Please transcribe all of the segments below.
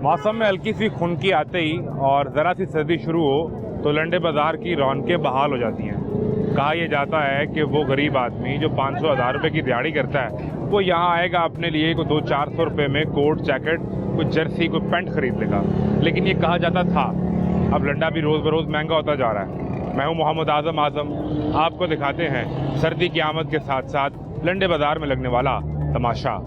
मौसम में हल्की सी खुनकी आते ही और ज़रा सी सर्दी शुरू हो तो लंडे बाज़ार की रौनकें बहाल हो जाती हैं। कहा यह जाता है कि वो गरीब आदमी जो 500-1000 रुपये की दिहाड़ी करता है वो यहाँ आएगा अपने लिए कोई 200-400 रुपये में कोट जैकेट कोई जर्सी कोई पैंट खरीद लेगा। लेकिन ये कहा जाता था, अब लंडा भी रोज़ बरोज़ महंगा होता जा रहा है। मैं हूँ मोहम्मद आज़म आपको दिखाते हैं सर्दी की आमद के साथ साथ लंडे बाज़ार में लगने वाला तमाशा।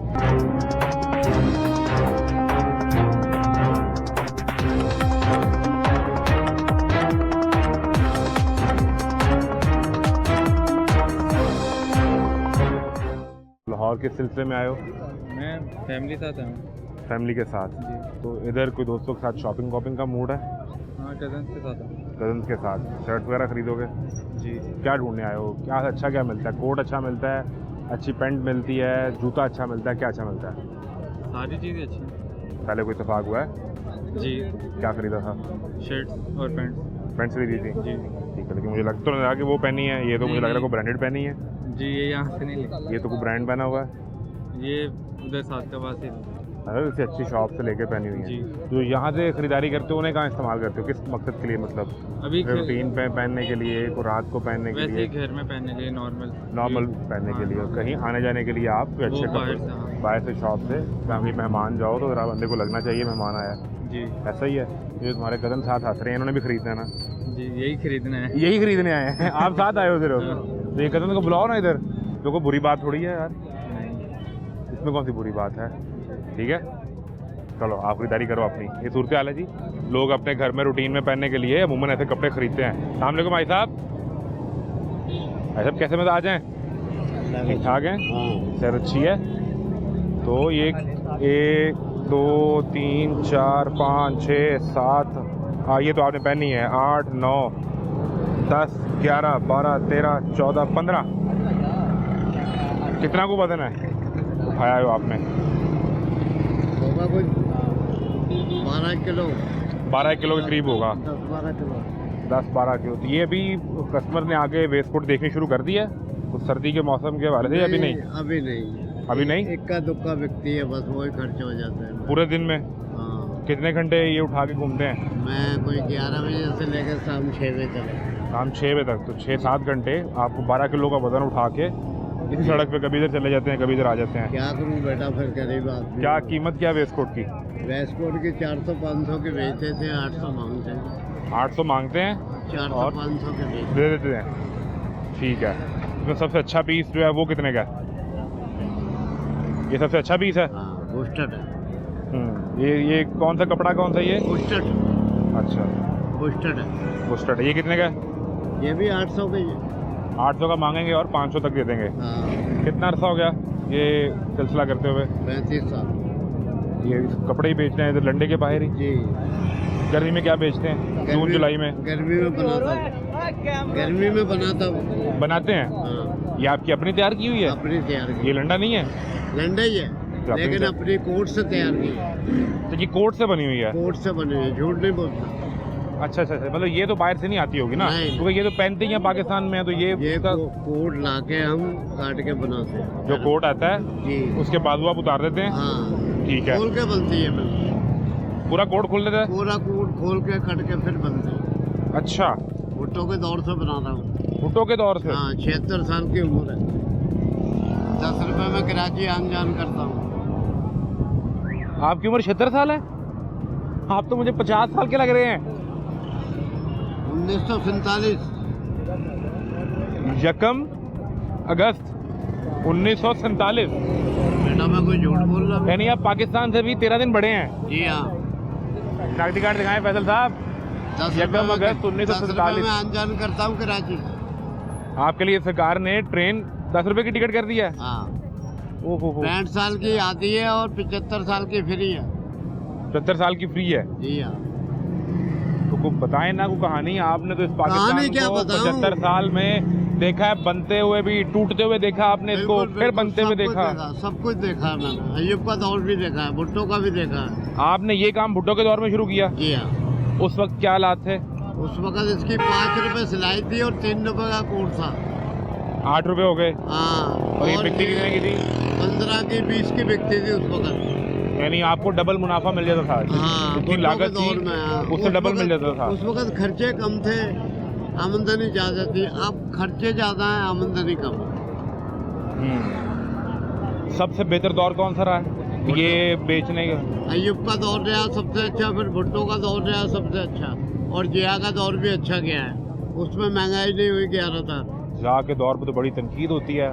लाहौर के सिलसिले में आए हो? मैं फैमिली साथ आया। फैमिली के साथ जी। तो इधर कोई दोस्तों के साथ शॉपिंग वॉपिंग का मूड है? हाँ, कज़न्स के साथ आया। कज़न्स के साथ शर्ट वगैरह खरीदोगे? जी। क्या ढूंढने आए हो? क्या अच्छा क्या मिलता है? कोट अच्छा मिलता है, अच्छी पैंट मिलती है, जूता अच्छा मिलता है, क्या अच्छा मिलता है? सारी चीज़ें अच्छी हैं। पहले कोई इत्तेफाक हुआ है? जी। क्या खरीदा था? शर्ट्स और पैंट्स। पैंट्स खरीदी थी? जी। ठीक है, लेकिन मुझे लग तो नहीं रहा कि वो पहनी है। ये तो मुझे लग रहा है कोई ब्रांडेड पहनी है। जी, ये यहाँ से नहीं लिखा। ये तो कोई ब्रांड पहना हुआ है। ये उधर साथ के पास ही। अरे इसे अच्छी शॉप से लेके पहनी हुई है। जी। तो यहाँ से खरीदारी करते हो, उन्हें कहाँ इस्तेमाल करते हो? किस मकसद के लिए? मतलब अभी रूटीन पे पहनने के लिए, को रात को पहनने के वैसे लिए, ही घर में पहनने के लिए नॉर्मल पहनने के लिए, हाँ। कहीं आने जाने के लिए आप कोई अच्छे वो बाहर कपड़े से, हाँ। बाहर से शॉप से, कहीं मेहमान जाओ तो जरा बंदे को लगना चाहिए मेहमान आया। जी। ऐसा ही है। ये तुम्हारे कदम साथ हंस रहे हैं, इन्होंने भी खरीदना है ना? जी, यही खरीदना है। यही खरीदने आए हैं। आप साथ आए हो सिर्फ? हाँ। तो ये कदम को बुलाओ ना इधर। तो कोई बुरी बात थोड़ी है यार, नहीं। इसमें कौन सी बुरी बात है? ठीक है, चलो आप खरीदारी करो अपनी। ये सूरत हाल है जी। लोग अपने घर में रूटीन में पहनने के लिए अमूमन ऐसे कपड़े खरीदते हैं। अस्सलाम वालेकुम भाई साहब। भाई साहब कैसे में आ जाएं? ठीक ठाक हैं? सेहत अच्छी है? तो ये 1 2 3 4 5 6 7, हाँ ये तो आपने पहनी है। 8 9 10 11 12 13 14 15। कितना को वजन है उठाया हो आपने? होगा कोई 12 किलो। 12 किलो के करीब होगा। 10-12 किलो। 10-12 किलो। तो ये अभी कस्टमर ने आगे वेस्ट कोट देखनी शुरू कर दी है कुछ सर्दी के मौसम के हवाले से? अभी नहीं? अभी नहीं। अभी नहीं? इक्का दुक्का बिकती है, बस वही खर्च हो जाता है पूरे दिन में? हाँ। कितने घंटे ये उठा के घूमते हैं? मैं कोई 11 बजे से लेकर शाम 6 बजे तक। शाम 6 बजे तक? तो 6-7 घंटे आपको 12 किलो का वजन उठा के इसी सड़क पे कभी इधर चले जाते हैं, कभी इधर आ जाते हैं। क्या करूँ बेटा, फिर गरीब आदमी। क्या कीमत क्या वेस्ट कोट की? वेस्ट कोट की 400-500 के बेचते थे, 800 मांगते हैं। 800 मांगते हैं 400-500 के बेचते दे देते हैं। ठीक है। इसमें सबसे अच्छा पीस जो है वो कितने का है? ये सबसे अच्छा पीस है? हाँ, बुस्टर्ड है। ये कौन सा कपड़ा, कौन सा ये? बुस्टर्ड। अच्छा, बुस्टर्ड है। बुस्टर्ड है। ये कितने का है? ये भी 800 का ही है। 800 का मांगेंगे और 500 तक दे देंगे। हाँ। कितना अरसा हो गया ये सिलसिला करते हुए? 35 साल। ये कपड़े ही बेचते हैं इधर लंडे के बाहर ही? जी। गर्मी में क्या बेचते हैं? जून जुलाई में? गर्मी में बनाता हूँ। गर्मी में बनाता हूँ। बनाते हैं? हाँ। ये आपकी अपनी तैयार की हुई है? अपनी तैयार की। ये लंडा नहीं है? लंडा ही है, तो अपनी लेकिन अपनी कोट से तैयार की है। तो ये कोट से बनी हुई है? कोट से बनी हुई है, झूठ नहीं बोलता। अच्छा अच्छा अच्छा, मतलब ये तो बाहर से नहीं आती होगी ना? नहीं। क्योंकि ये तो पहनते ही हैं पाकिस्तान में, तो ये उसका कोट ला के हम काट के बनाते हैं। जो कोट आता है जी। उसके बाजू आप उतार देते हैं? हाँ। ठीक है। खोल के बनती है मैं। पूरा कोट खोल देता है? पूरा कोट खोल के कट के फिर बनते हैं। अच्छा, भुट्टो के दौर से बना रहा हूँ। भुट्टो के दौर से? हाँ, 76 साल की उम्र है। 10 रुपए में कराची आन जान करता हूँ। आपकी उम्र 76 साल है? आप तो मुझे 50 साल के लग रहे हैं। 1947। 1 अगस्त 1947। बेटा मैं कोई झूठ बोल रहा हूँ? यानी आप पाकिस्तान से भी 13 दिन बड़े हैं। जी हाँ। नागरिक कार्ड दिखाएं फैसल साहब। 10 1 अगस्त 1947 में आन जान करता हूँ कराची। आपके लिए सरकार ने ट्रेन 10 रुपए की टिकट कर दी है? हाँ। ओहो, 65 साल की आती है और 75 साल की फ्री है। 70 साल की फ्री है? जी हाँ। तो कुछ बताएं ना, कोई कहानी। आपने तो इस कहानी पाकिस्तान क्या को बताऊं? 75 साल में देखा है, बनते हुए भी, टूटते हुए देखा आपने इसको, बिल्कुल, फिर बिल्कुल, बनते हुए सब कुछ देखा। सब कुछ देखा है मैंने। अय्यूब का दौर भी देखा है, भुट्टो का भी देखा है। आपने ये काम भुट्टो के दौर में शुरू किया? जी हाँ। उस वक्त क्या हालात थे? उस वक्त इसकी 5 रुपए सिलाई थी और 3 रुपए का कोट था। 8 रुपए हो गए। हाँ। और ये बिकती कितने की थी? 15 की 20 की बिकती थी उस वक्त। यानी आपको डबल मुनाफा मिल जाता था। हाँ, जितनी भुट्टो के लागत दौर थी में, हाँ। उससे उस डबल वक्त- मिल जाता था। उस वक्त खर्चे कम थे, आमदनी ज़्यादा थी। अब खर्चे ज़्यादा हैं, आमदनी कम है। सबसे बेहतर दौर कौन सा रहा है ये बेचने का? अय्यूब का दौर रहा सबसे अच्छा, फिर भुट्टो का दौर रहा सबसे अच्छा, और जिया का दौर भी अच्छा गया है। उसमें महंगाई नहीं हुई 11,000। जा के दौर पे तो बड़ी तनकीद होती है।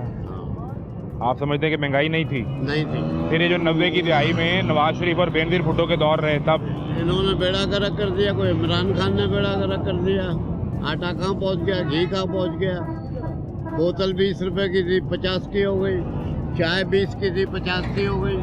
आप समझते हैं कि महंगाई नहीं थी? नहीं थी। फिर ये जो 90 की दिहाई में नवाज शरीफ और बेनजीर भुट्टो के दौर रहे तब इन्होंने बेड़ा गर्क कर दिया, कोई इमरान खान ने बेड़ा गर्क कर दिया। आटा कहाँ पहुंच गया, घी कहाँ पहुंच गया। बोतल 20 रुपए की थी 50 की हो गई, चाय 20 की थी 50 की हो गई।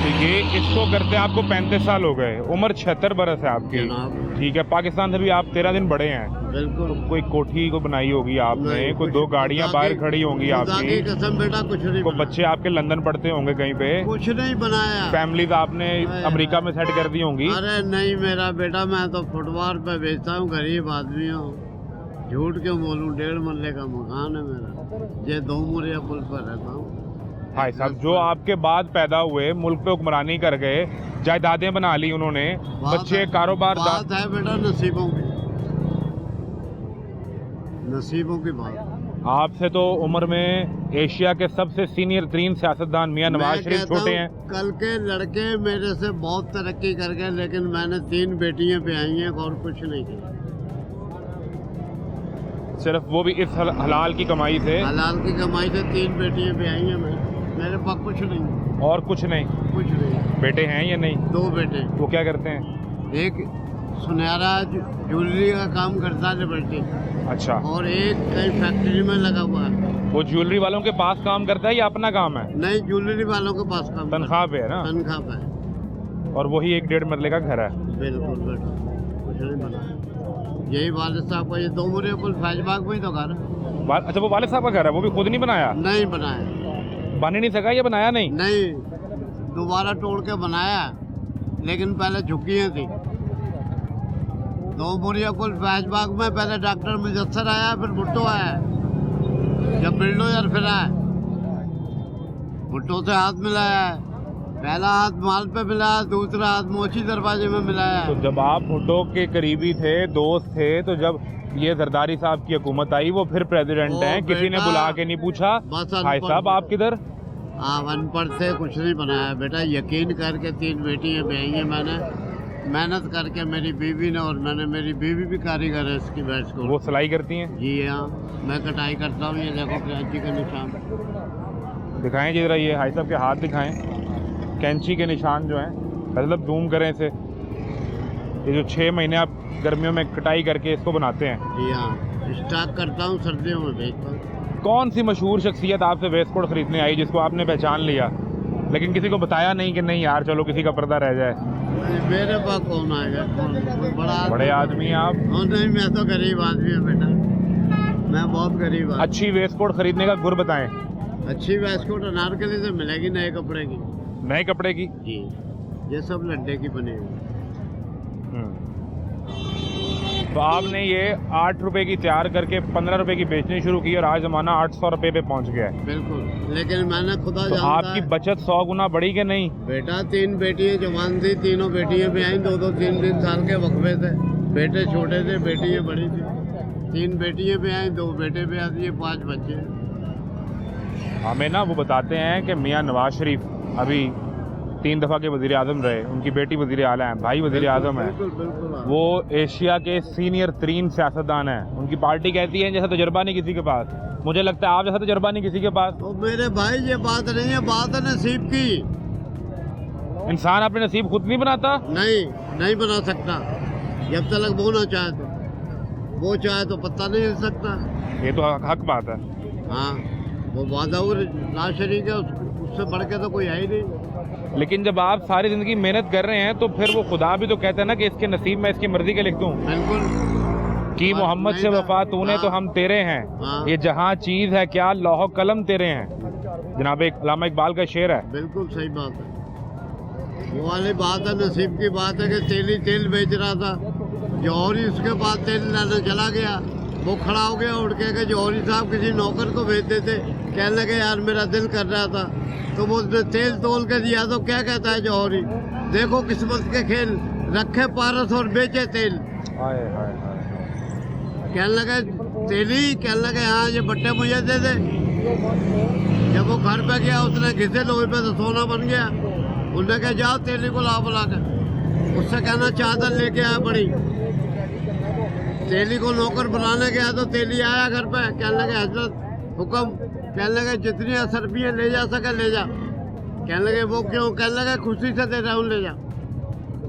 तो ये इसको करते आपको 35 साल हो गए, उम्र 76 बरस है आपकी। जनाब ठीक है, पाकिस्तान से भी आप 13 दिन बड़े हैं। बिल्कुल। कोई कोठी को बनाई होगी आपने, नहीं, कोई कुछ- 2 गाड़ियां खुदा बाहर की- खड़ी होंगी खुदा आपकी, की कसम बेटा कुछ नहीं कोई बनाया। बच्चे आपके लंदन पढ़ते होंगे कहीं पे, कुछ नहीं बनाया। फैमिलीज आपने अमेरिका में सेट कर दी होंगी। अरे नहीं मेरा बेटा, मैं तो फुटपाथ पे बेचता हूँ, गरीब आदमी हूँ। झूठ क्यों बोलूँ, 1.5 मरले का मकान है मेरा, ये 2 मुरिया पुल पर रहता हूँ। भाई साहब, जो आपके बाद पैदा हुए, मुल्क पे हुक्मरानी कर गए, जायदादें बना ली उन्होंने, बच्चे है- कारोबार बात है बेटा नसीबों की, नसीबों की बात। आपसे तो उम्र में एशिया के सबसे सीनियर 3 सियासतदान मियां नवाज मैं शरीफ कहता छोटे हूँ, हैं। कल के लड़के मेरे से बहुत तरक्की कर गए, लेकिन मैंने 3 बेटियां ब्याही हैं और कुछ नहीं किया। सिर्फ वो भी इस हलाल की कमाई से, हलाल की कमाई से 3 बेटियां ब्याही हैं मैं, मेरे पास कुछ नहीं, और कुछ नहीं। कुछ नहीं। बेटे हैं या नहीं? 2 बेटे, वो क्या करते हैं? एक सुनहरा ज्वेलरी का काम करता है लिबर्टी, अच्छा, और एक कहीं फैक्ट्री में लगा हुआ है। वो ज्वेलरी वालों के पास काम करता है या अपना काम है? नहीं, ज्वेलरी वालों के पास काम तनख्वाह पे है ना? तनख्वाह पे है। और वही 1-1.5 मरले का घर है। बिल्कुल बेटा, कुछ नहीं बनाया। यही वालिद साहब का, ये 2 मुरिया पुल फैजबाग में ही तो घर है। अच्छा, वो वालिद साहब का घर है, वो भी खुद नहीं बनाया? नहीं बनाया, बन ही नहीं सका या बनाया नहीं? नहीं, दोबारा तोड़ के बनाया, लेकिन पहले झुग्गियाँ थी। 2 मुरिया पुल फैजबाग में पहले डॉक्टर मुजस्सर आया, फिर भुट्टो आया, जब बिल्डोजर फिर आया, भुट्टो से हाथ मिलाया। पहला हाथ माल पे मिला, दूसरा हाथ मोची दरवाजे में मिलाया। तो जब आप भुट्टो के करीबी थे, दोस्त थे, तो जब ये जरदारी साहब की हुकूमत आई, वो फिर प्रेसिडेंट ओ हैं, किसी ने बेटा, बुला के नहीं पूछा बस भाई अनपढ़ साहब आप किधर? आप अनपढ़ से कुछ नहीं बनाया बेटा, यकीन करके 3 बेटियां ब्याही हैं मैंने, मेहनत करके मेरी बीवी ने, और मेरी बीवी भी कारीगर है इसकी बैच को। वो सिलाई करती हैं? जी हाँ, मैं कटाई करता हूँ। ये देखो कैंची का निशान, दिखाएं जी जरा, ये भाई साहब के हाथ दिखाएं, कैंची के निशान जो हैं, मतलब जूम करें इसे। ये जो 6 महीने आप गर्मियों में कटाई करके इसको बनाते हैं। जी हाँ, स्टॉक करता हूँ, सर्दियों में बेचता हूँ। कौन सी मशहूर शख्सियत आपसे वेस्ट कोट खरीदने आई जिसको आपने पहचान लिया, लेकिन किसी को बताया नहीं कि नहीं यार चलो किसी का पर्दा रह जाए? मेरे पास कौन आएगा, कौन कोई बड़े आदमी हैं आप। नहीं, मैं तो गरीब आदमी हूँ बेटा, मैं बहुत गरीब आदमी। अच्छी वेस्ट कोट खरीदने का गुर बताएं। अच्छी वेस्टकोट अनारकली से मिलेगी, नए कपड़े की। नए कपड़े की? जी, ये सब लड्डे की बनी हुई। तो आपने ये 8 रुपए की तैयार करके 15 रुपए की बेचनी शुरू की और आज ज़माना 800 रुपए पे पहुंच गया है। बिल्कुल, लेकिन मैंने खुदा तो जानता आपकी है बचत 100 गुना बढ़ी कि नहीं? बेटा, 3 बेटियां जवान थी, तीनों बेटियां भी आई, 2-2, 3-3 साल के वक्फे थे। बेटे छोटे थे, बेटियां बड़ी थी। 3 बेटियां भी आई, 2 बेटे भी आती है, 5 बच्चे। हमें ना वो बताते हैं कि मियां नवाज शरीफ अभी 3 दफ़ा के वज़ीर आज़म रहे, उनकी बेटी वज़ीर आला है, भाई वज़ीर आज़म है, बिल्कुल बिल्कुल। वो एशिया के सीनियर 3 सियासतदान हैं। उनकी पार्टी कहती है जैसा तजर्बा नहीं किसी के पास। मुझे लगता है आप जैसा तजर्बा नहीं किसी के पास। तो मेरे भाई, ये बात नहीं है, बात है नसीब की। इंसान अपने नसीब खुद नहीं बनाता। नहीं बना सकता, जब तक वो ना चाहे तो। वो चाहे तो पत्ता नहीं हिल सकता। ये तो हक बात है। हाँ, वो वादा ला शरीक है, उससे बढ़ के तो कोई है ही नहीं। लेकिन जब आप सारी ज़िंदगी मेहनत कर रहे हैं तो फिर वो खुदा भी तो कहता है ना कि इसके नसीब में इसकी मर्जी के लिख दूँ बिल्कुल। कि मोहम्मद से वफा तूने तो हम तेरे हैं, हाँ। ये जहाँ चीज़ है क्या लौह कलम तेरे हैं। जनाब अल्लामा इकबाल का शेर है। बिल्कुल सही बात है। वो वाली बात है, नसीब की बात है कि तेली तेल बेच रहा था, जौहरी उसके बाद तेल लाने चला गया, वो खड़ा हो गया उड़ के कि जौहरी साहब किसी नौकर को भेज देते, कहने लगे यार मेरा दिल कर रहा था, तो वो उसने तेल तोल के दिया तो क्या कहता है जौहरी, देखो किस्मत के खेल, रखे पारस और बेचे तेल। हाय हाय हाय। कहने लगे तेली, कहने लगे हाँ ये बट्टे मुझे दे दे। जब वो घर पे गया उसने घिसे लोहे पे तो सोना बन गया। उसने कहा जाओ तेली को ला बुला कर, उससे कहना चादर लेके आया बड़ी। तेली को नौकर बुलाने गया तो तेली आया घर पे, कहने लगे हजरत हुक्म, कहने लगे जितनी असरफियाँ ले जा सके ले जा। कहने लगे वो क्यों, कहने लगे खुशी से दे रहा हूँ ले जा।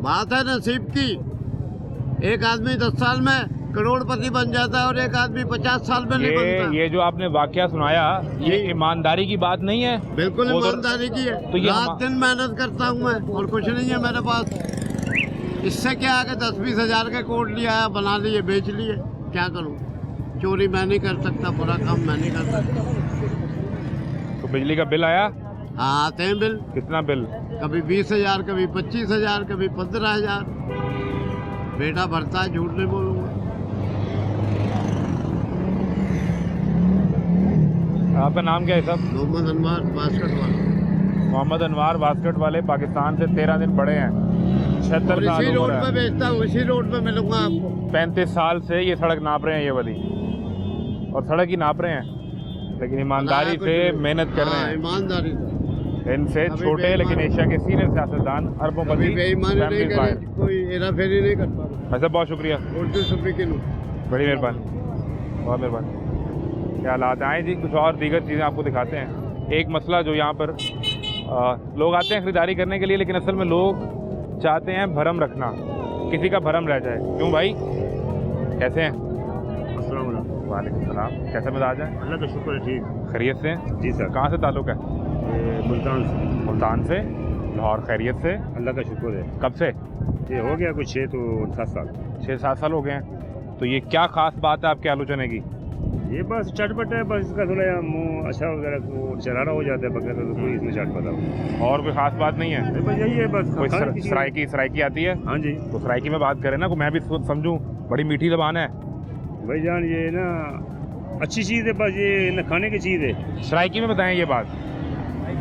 बात है नसीब की, एक आदमी 10 साल में करोड़पति बन जाता है और एक आदमी 50 साल में नहीं बनता। ये जो आपने वाकया सुनाया, ये ईमानदारी की बात नहीं है? बिल्कुल वो तो- ईमानदारी की है। तो ये रात दिन मेहनत करता हूँ मैं और कुछ नहीं है मेरे पास। इससे क्या है, 10-20 हजार के कोट लिया है, बना लिए, बेच लिए, क्या करूँ। चोरी मैं नहीं कर सकता, बुरा काम मैं नहीं कर सकता। तो बिजली का बिल आया? हाँ आते हैं बिल। कितना बिल? कभी 20,000, कभी 25,000, कभी 15,000। बेटा भरता है, झूठ नहीं बोलूँगा। आपका नाम क्या है साहब? मोहम्मद अनवर बास्केट वाला। मोहम्मद अनवर बास्केट वाले, पाकिस्तान से 13 दिन बड़े हैं, 76 और साल इसी रोड उम्र पे है। बेचता हूँ, इसी रोड पे मिलूंगा आपको। 35 साल से ये सड़क नाप रहे हैं, ये वाली, और सड़क ही नाप रहे हैं, लेकिन ईमानदारी से मेहनत कर रहे हाँ, हैं। ईमानदारी से। इनसे अभी छोटे बेईमान- लेकिन एशिया के सीनियर सियासतदान, कभी अरबोपति, बेईमानी नहीं फैमिली करे, फाइल। कोई हेराफेरी नहीं करता। वैसे बहुत शुक्रिया, उर्दू सुपी बड़ी मेहरबानी, बहुत मेहरबानी। क्या हालात हैं? आए जी, कुछ और दीगर चीज़ें आपको दिखाते हैं। एक मसला जो यहाँ पर लोग आते हैं खरीदारी करने के लिए, लेकिन असल में लोग चाहते हैं भरम रखना, किसी का भरम रह जाए। क्यों भाई, कैसे हैं? वालेकुम सलाम। कैसे मिजाज है? अल्लाह का शुक्र है, ठीक। खैरियत से? जी सर। कहाँ से ताल्लुक़ है? मुल्तान से। मुल्तान से, लाहौर। खैरियत से? अल्लाह का शुक्र है। कब से? ये हो गया कुछ 6 तो 7 साल। 6-7 साल हो गए हैं। तो ये क्या खास बात है आपके आलू चने की? ये बस चटपट है, बस इसका थोड़ा मुँह अच्छा वगैरह तो चरारा हो जाता है बकरे का, तो कोई इसमें चटपटा हो। और कोई खास बात नहीं है? बस यही है, बस कोई खाने की चीज़। सराइकी आती है? हाँ जी तो सराइकी में बात करें ना, को मैं भी समझूं। बड़ी मीठी ज़बान है भाईजान, ये ना अच्छी चीज़ है, बस ये ना खाने की चीज़ है। सराइकी में बताएं ये बात।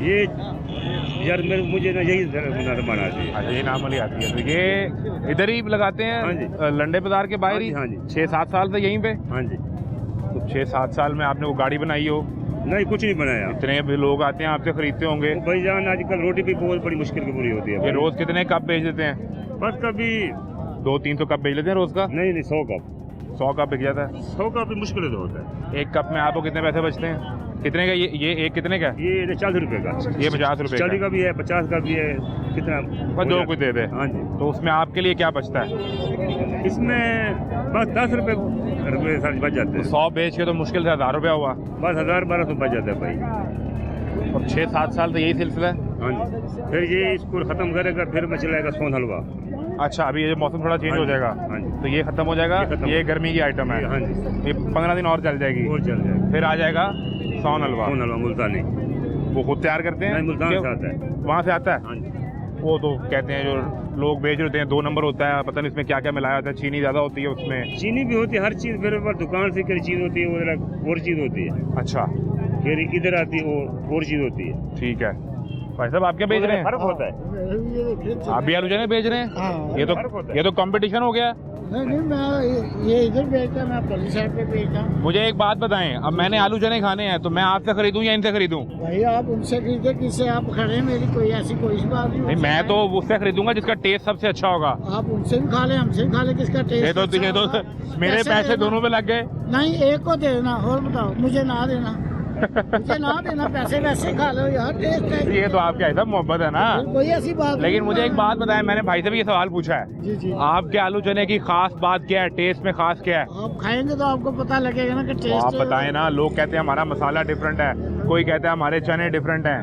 ये यार मुझे ना यही ज़बान आती है। अच्छा, ये नाम वाली आती है। तो ये इधर ही लगाते हाँ हैं जी। लंडे बाजार के बाहर ही? हाँ जी। 6-7 साल से यहीं पे? हाँ जी। तो 6-7 साल में आपने वो गाड़ी बनाई हो, नहीं कुछ नहीं बनाया। इतने भी लोग आते हैं आपसे खरीदते होंगे। भाईजान आजकल रोटी भी बहुत बड़ी मुश्किल की पूरी होती है। ये रोज़ कितने कप बेच देते हैं? बस कभी 200-300 कप बेच लेते हैं रोज़ का? नहीं 100 कप। 100 कप बिक जाता है। 100 कप भी मुश्किल तो होता है। एक कप में आपको कितने पैसे बचते हैं? कितने का ये एक कितने का है? ये 40 रुपए का। ये 50 रुपए 40 का। का भी है, 50 का भी है, कितना बस जो कुछ दे दे। हाँ जी। तो उसमें आपके लिए क्या बचता है? इसमें बस 10 रुपए सर बच जाते हैं। 100 बेच के तो मुश्किल से 1000 रुपया हुआ, बस 1000-1200 बच जाता है भाई। और 6-7 साल तो यही सिलसिला है। हाँ जी। फिर ये इसको ख़त्म करेगा, फिर मैं चलाएगा सोन हलवा। अच्छा, अभी ये मौसम थोड़ा चेंज हाँ हो जी, जाएगा, हाँ जी। तो ये खत्म हो जाएगा। ये खत्म ये हो- गर्मी की आइटम है। हाँ जी। ये 15 दिन और चल जाएगी, और चल जाएगा फिर आ जाएगा सोन हलवा। सोन हलवा मुल्तानी। वो खुद तैयार करते हैं? नहीं, मुल्तान कि से आता है। वहाँ से आता है? हाँ जी। वो तो कहते हैं जो लोग बेच रहे हैं 2 नंबर होता है, पता नहीं इसमें क्या क्या मिलाया होता है, चीनी ज़्यादा होती है उसमें। चीनी भी होती है, हर चीज़ फिर दुकान से कोई चीज़ होती है, वो और चीज़ होती है। अच्छा, फिर इधर आती है वो और चीज़ होती है। ठीक है। भाई साहब आप क्या बेच रहे हैं? फर्क होता है। आप भी आलू चने बेच रहे हैं? हाँ। ये तो कंपटीशन हो गया। नहीं मैं ये इधर बेचता, मैं पल्ली साइड पे बेचता हूँ। मुझे एक बात बताएं, अब मैंने आलू चने खाने हैं तो मैं आपसे खरीदूं या इनसे खरीदूं? भाई आप उनसे खरीदे, किससे आप खड़े हैं, मेरी कोई ऐसी कोई सी बात नहीं, मैं तो उससे खरीदूंगा जिसका टेस्ट सबसे अच्छा होगा। आप उनसे भी खा ले, हमसे भी खा ले, किसका टेस्ट ये तो मेरे पैसे दोनों पे लग गए। नहीं, एक को देना और बताओ, मुझे ना देना, मुझे ना देना, पैसे वैसे खा लो यार, टेस्ट है। ये तो आपके ऐसा मोहब्बत है ना। कोई ऐसी बात लेकिन नहीं। मुझे एक बात बताएं, मैंने भाई से भी ये सवाल पूछा है, जी जी, आपके आलू चने की खास बात क्या है, टेस्ट में खास क्या है? आप खाएंगे तो आपको पता लगेगा ना कि तो आप टेस्ट। बताएं ना। लोग कहते हैं हमारा मसाला डिफरेंट है, कोई कहता है हमारे चने डिफरेंट हैं।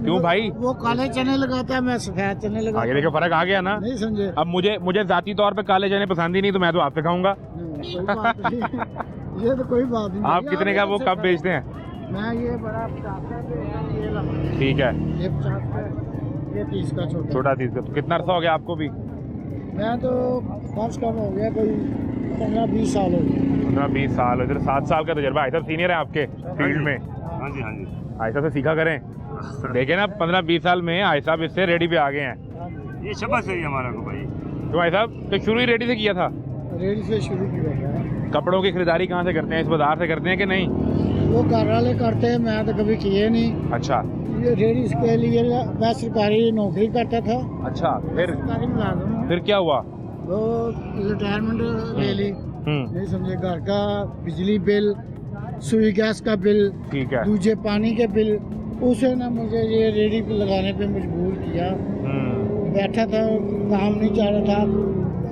क्यों भाई? वो काले चने लगाता है, मैं सफेद चने आगे लगाता देखो फर्क आ गया ना। नहीं समझे? अब मुझे जाती तौर पे काले चने पसंद ही नहीं, तो मैं तो आपसे खाऊंगा। नहीं, कोई बात नहीं। ये तो कोई बात नहीं। आप कितने का वो कप बेचते हैं? मैं ये बड़ा 50 का ये लगा, ठीक है, ये 50 का, ये 30 का छोटा। छोटा 30 का। तो कितना अर्सा हो गया आपको भी? मैं तो कम से कम हो गया कोई 15-20 साल हो गए। 15-20 साल। इधर 7 साल का तजर्बा है, इधर सीनियर है आपके फील्ड में। हाँ जी हाँ जी। आयशा से सीखा करें। देखे ना 15-20 साल में आयशा साहब इससे रेडी पे आ गए हैं। ये शबा सही हमारा को भाई। तो भाई साहब तो शुरू ही रेडी से किया था? रेडी से शुरू किया। कपड़ों की खरीदारी कहाँ से करते हैं? इस बाजार से करते हैं कि नहीं? वो घर वाले करते हैं, मैं तो कभी किए नहीं। अच्छा ये रेडी के लिए मैं सरकारी नौकरी करता था। अच्छा, फिर सरकारी मुलाजिम हूँ। फिर क्या हुआ? वो रिटायरमेंट ले ली, हम्म, नहीं समझे, घर का बिजली बिल, सुई गैस का बिल, ठीक है। दूसरे पानी के बिल, उसे ना मुझे ये रेडी पे लगाने पे मजबूर किया। बैठा था, काम नहीं चल रहा था।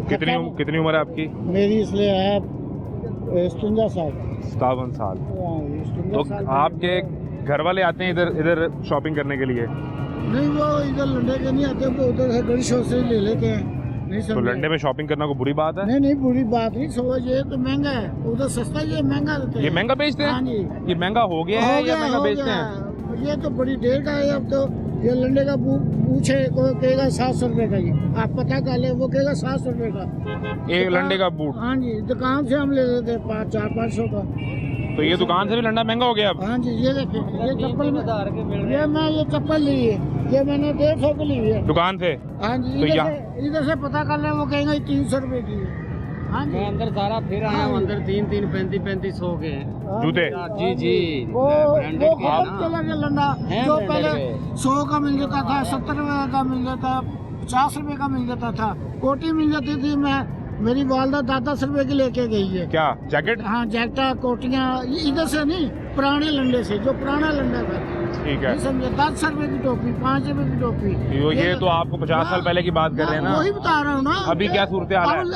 कितनी उम्र है आपकी? मेरी इसलिए है 57 साल। 57 साल। हाँ, 57 तो साल। आपके घर वाले आते हैं इधर शॉपिंग करने के लिए? नहीं, वो इधर लंडे के नहीं आते, वो उधर से गड़ी शो से ले लेते हैं। नहीं तो समझे? लंडे में शॉपिंग करना कोई बुरी बात है? नहीं नहीं, बुरी बात नहीं। सो ये तो महंगा है, उधर सस्ता, ये महंगा देते हैं। ये महंगा बेचते हैं? हाँ जी। ये महंगा हो गया है या महंगा बेचते हैं? ये तो बड़ी देर का है। अब तो ये लंडे का पूछे कोई कहेगा 700 रुपए का, ये आप पता कर ले, वो कहेगा 700 रुपए का एक लंडे का बूट। हाँ जी, दुकान से हम ले लेते हैं 400-500 का। तो ये दुकान से भी लंडा महंगा हो गया अब? हाँ जी, ये देखिए, ये चप्पल ये चप्पल ली है, ये मैंने 150 की ली है दुकान से? हाँ जी। तो इधर से पता कर ले, वो कहेंगे 300 रुपए की है। हाँ जी। मैं अंदर सारा फिर आया हूँ, अंदर 3-3, 35-35 के हैं। हाँ जूते? जी जी, वो ब्रांडेड के बहुत हैं चला ना। गया लंडा, है जो ब्रांडेड पहले के। 100 का मिल जाता था, 70 रुपए का मिल जाता, 50 रुपए का मिल जाता था, कोटी मिल जाती थी। मेरी वालदा 10-10 रुपए की लेके गई है। क्या जैकेट? हाँ, जैकेट, कोटियाँ, इधर से नहीं, पुराने लंडे से, जो पुराना लंडा था। ठीक है। नहीं समझे, 10 रुपए की टोपी, 5 रुपए की टोपी। ये तो आपको 50 साल पहले की बात कर रहे हैं ना? वही बता रहा हूँ ना। अभी क्या सूरत हाल है? अब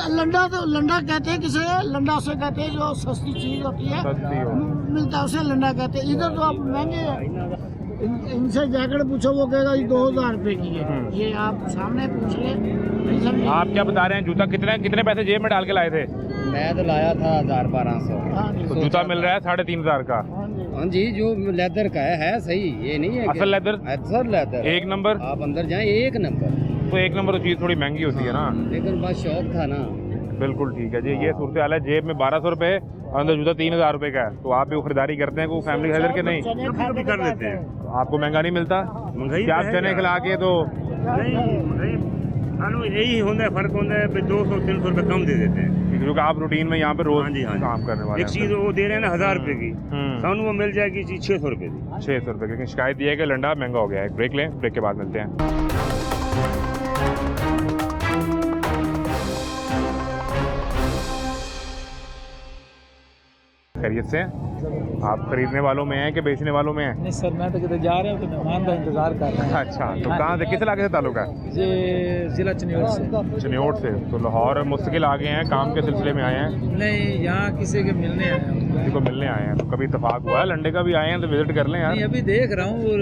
लंडा कहते हैं किसे? लंडा से कहते हैं जो सस्ती चीज होती है, सस्ती हो। मिलता है उसे लंडा कहते हैं। इधर तो आप महंगे हैं। इनसे जैकेट पूछो, वो कहेगा ये 2000 रुपए की है। ये आप सामने पूछ ले, नहीं समझे? आप क्या बता रहे हैं? जूता कितने पैसे जेब में डाल के लाए थे? मैं तो लाया था 1000-1200। हाँ जी, तो जूता मिल रहा है 3500 का। हाँ जी। हाँ जी, जो लेदर का है सही, ये नहीं है असल लेदर? असल लेदर एक नंबर? आप अंदर जाएं, एक नंबर। तो एक नंबर तो चीज़ थोड़ी महंगी होती है ना। लेकिन बस शौक था ना। बिल्कुल ठीक है जी। ये सूरत हाल है। जेब में 1200 रुपए और अंदर जूता 3000 रुपए का है। तो आप भी वो खरीदारी करते हैं को फैमिली खरीद के? नहीं, कभी कर लेते हैं। तो आपको महंगा नहीं मिलता? महंगाई क्या तो आप है चने यार। खिला के तो नहीं, खानो यही होता है, फर्क होता है 200-300 रुपए कम दे देते हैं। क्योंकि आप रूटीन में यहाँ पे रोज हाँ जी, हाँ जी। काम करने वाले एक चीज वो दे रहे हैं ना 1000 रुपए की, सानू वो मिल जाएगी चीज 600 रुपए की। 600 रुपए। लेकिन शिकायत ये है कि लंडा महंगा हो गया है। ब्रेक लें, ब्रेक के बाद मिलते हैं। खैरियत से हैं? आप खरीदने वालों में हैं कि बेचने वालों में हैं? नहीं सर, मैं तो किधर जा रहा हूँ, तो मेहमान का इंतजार कर रहा हूँ। अच्छा, तो कहाँ से, किस इलाके से ताल्लुक है? ये जिला चनियोट से। चनियोट से। तो लाहौर मुस्तकिल आ गए हैं, काम के सिलसिले में आए हैं? नहीं, यहाँ किसी के मिलने आया हूँ। किसी को मिलने आए हैं। तो कभी इत्तेफाक हुआ है लंडे का भी आए हैं तो विजिट कर लें नहीं, यार। अभी देख रहा हूँ। और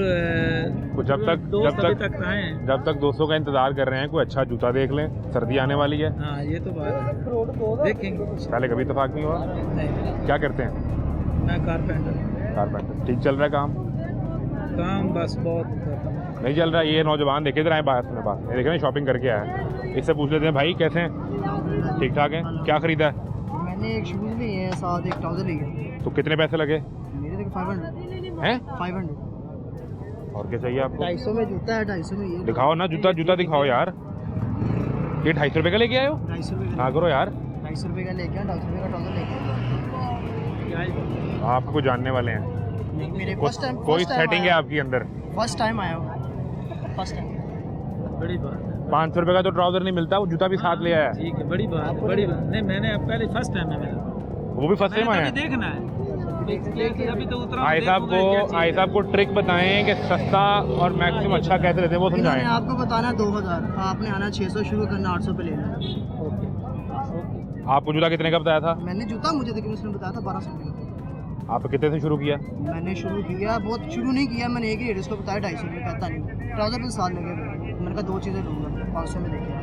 तो दोस्त अभी तक आए हैं। जब तक दोस्तों का इंतजार कर रहे हैं, कोई अच्छा जूता देख लें, सर्दी आने वाली है। हाँ, ये तो बात है, देखेंगे। पहले कभी इत्तेफाक नहीं हुआ? नहीं, क्या करते हैं? मैं कारपेंटर। कारपेंटर। ठीक चल रहा है काम? काम बस बहुत खत्म है। नहीं चल रहा है। ये नौजवान देखे इधर आए बात अपने पास, ये देखे ना शॉपिंग करके आया है। इससे पूछ लेते हैं, भाई कैसे हैं? ठीक ठाक हैं? क्या खरीदा है? मैंने एक शूज लिए हैं, साथ एक ट्राउजर लिए। तो कितने पैसे लगे मेरे तक 500 हैं? 500। और क्या चाहिए आपको? 250 में जूता है, 250 में ये। दिखाओ ना जूता दिखाओ यार। ये 250 रुपये का लेके आए हो? 250 रुपए हाँ करो यार। 250 रुपए का लेके 250 रुपए का ट्राउजर लेके आपको जानने वाले हैं। मेरे कोई सेटिंग है आपकी अंदर? फर्स्ट टाइम आया हूँ, फर्स्ट टाइम। बड़ी बात है। 500 रुपये का तो ट्राउजर नहीं मिलता, वो जूता भी साथ ले आया। ठीक है, बड़ी बात है, बड़ी बात। नहीं, मैंने अब पहले फर्स्ट टाइम है मेरा। वो भी फर्स्ट टाइम आया मैंने है? तो अभी देखना है। अभी तो उतरा हूँ, आई साहब को ट्रिक बताएं कि सस्ता और मैक्सिमम अच्छा कैसे लेते हैं, वो इन्होंने समझाएं। आपको बताना 2000, आपने आना 600 शुरू करना, 800 पे लेना। आपको जूता कितने का बताया था? मैंने जूता मुझे देखिए उसने बताया था 1200 रुपये का। आप कितने से शुरू किया? मैंने शुरू किया, बहुत शुरू नहीं किया, मैंने एक ही रेट उसको बताया 250 रुपये, कहता नहीं। ट्राउजर पे साल लगे, मैंने कहा 2 चीज़ें लूँगा, 500 में देखिए,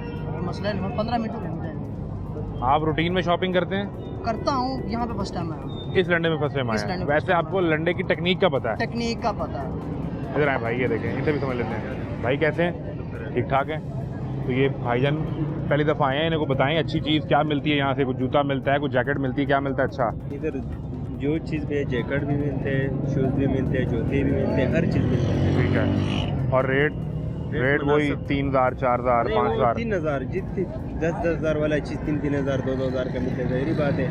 मसला है नहीं, 15 मिनट में घूम जाएंगे। आप रूटीन में शॉपिंग करते हैं? करता हूँ, यहाँ पे फर्स्ट टाइम आया हूँ। इस लंडे में फर्स्ट टाइम इस आए लंडे हैं। में वैसे आपको लंडे की टेक्निक का पता है? टेक्निक का पता है। इधर आए भाई, ये देखें, इनसे भी समझ लेते हैं। भाई कैसे हैं? ठीक ठाक हैं? तो ये भाईजान पहली दफ़ा आए हैं, इनको बताएं अच्छी चीज़ क्या मिलती है यहाँ से। कुछ जूता मिलता है, कुछ जैकेट मिलती है, क्या मिलता है अच्छा? इधर जो चीज़ में जैकेट भी मिलते हैं, शूज़ भी मिलते हैं, जूते भी मिलते हैं, हर चीज़ मिलती है। ठीक है। और रेट वही 3,000 4,000 5,000? 3,000 जितनी 10,000 वाला चीज़ 3,000 2,000 का मिलता है। ज़ाहिर बात है,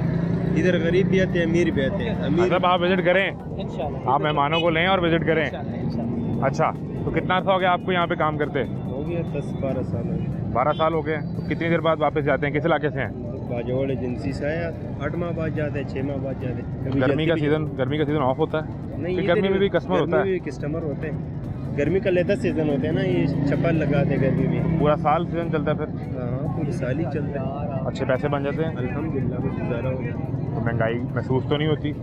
इधर गरीब भी आते हैं, अमीर भी आते हैं। अमीर मतलब आप विजिट करें, इंशाल्लाह आप मेहमानों को लें और विजिट करें। इंशाल्लाह। अच्छा, तो कितना अर्सा हो गया आपको यहाँ पे काम करते? हो गया 10-12 साल हो गए। 12 साल हो गए। तो कितनी देर बाद वापस जाते हैं? किस इलाके से हैं? बाजवाड़ एजेंसी से आया, 8 माह बाद जाते हैं, 6 माह बाद जाते हैं। गर्मी का सीज़न ऑफ होता है? नहीं, फिर गर्मी में भी कस्टमर होता है? कस्टमर होते हैं। गर्मी का लेता सीजन होते हैं ना, ये चप्पल लगाते हैं गर्मी में। पूरा साल सीज़न चलता है फिर? हाँ, पूरी साल ही चलता है। अच्छे पैसे बन जाते हैं? अल्हम्दुलिल्लाह, कुछ गुजारा हो गया। तो महंगाई महसूस तो नहीं होती?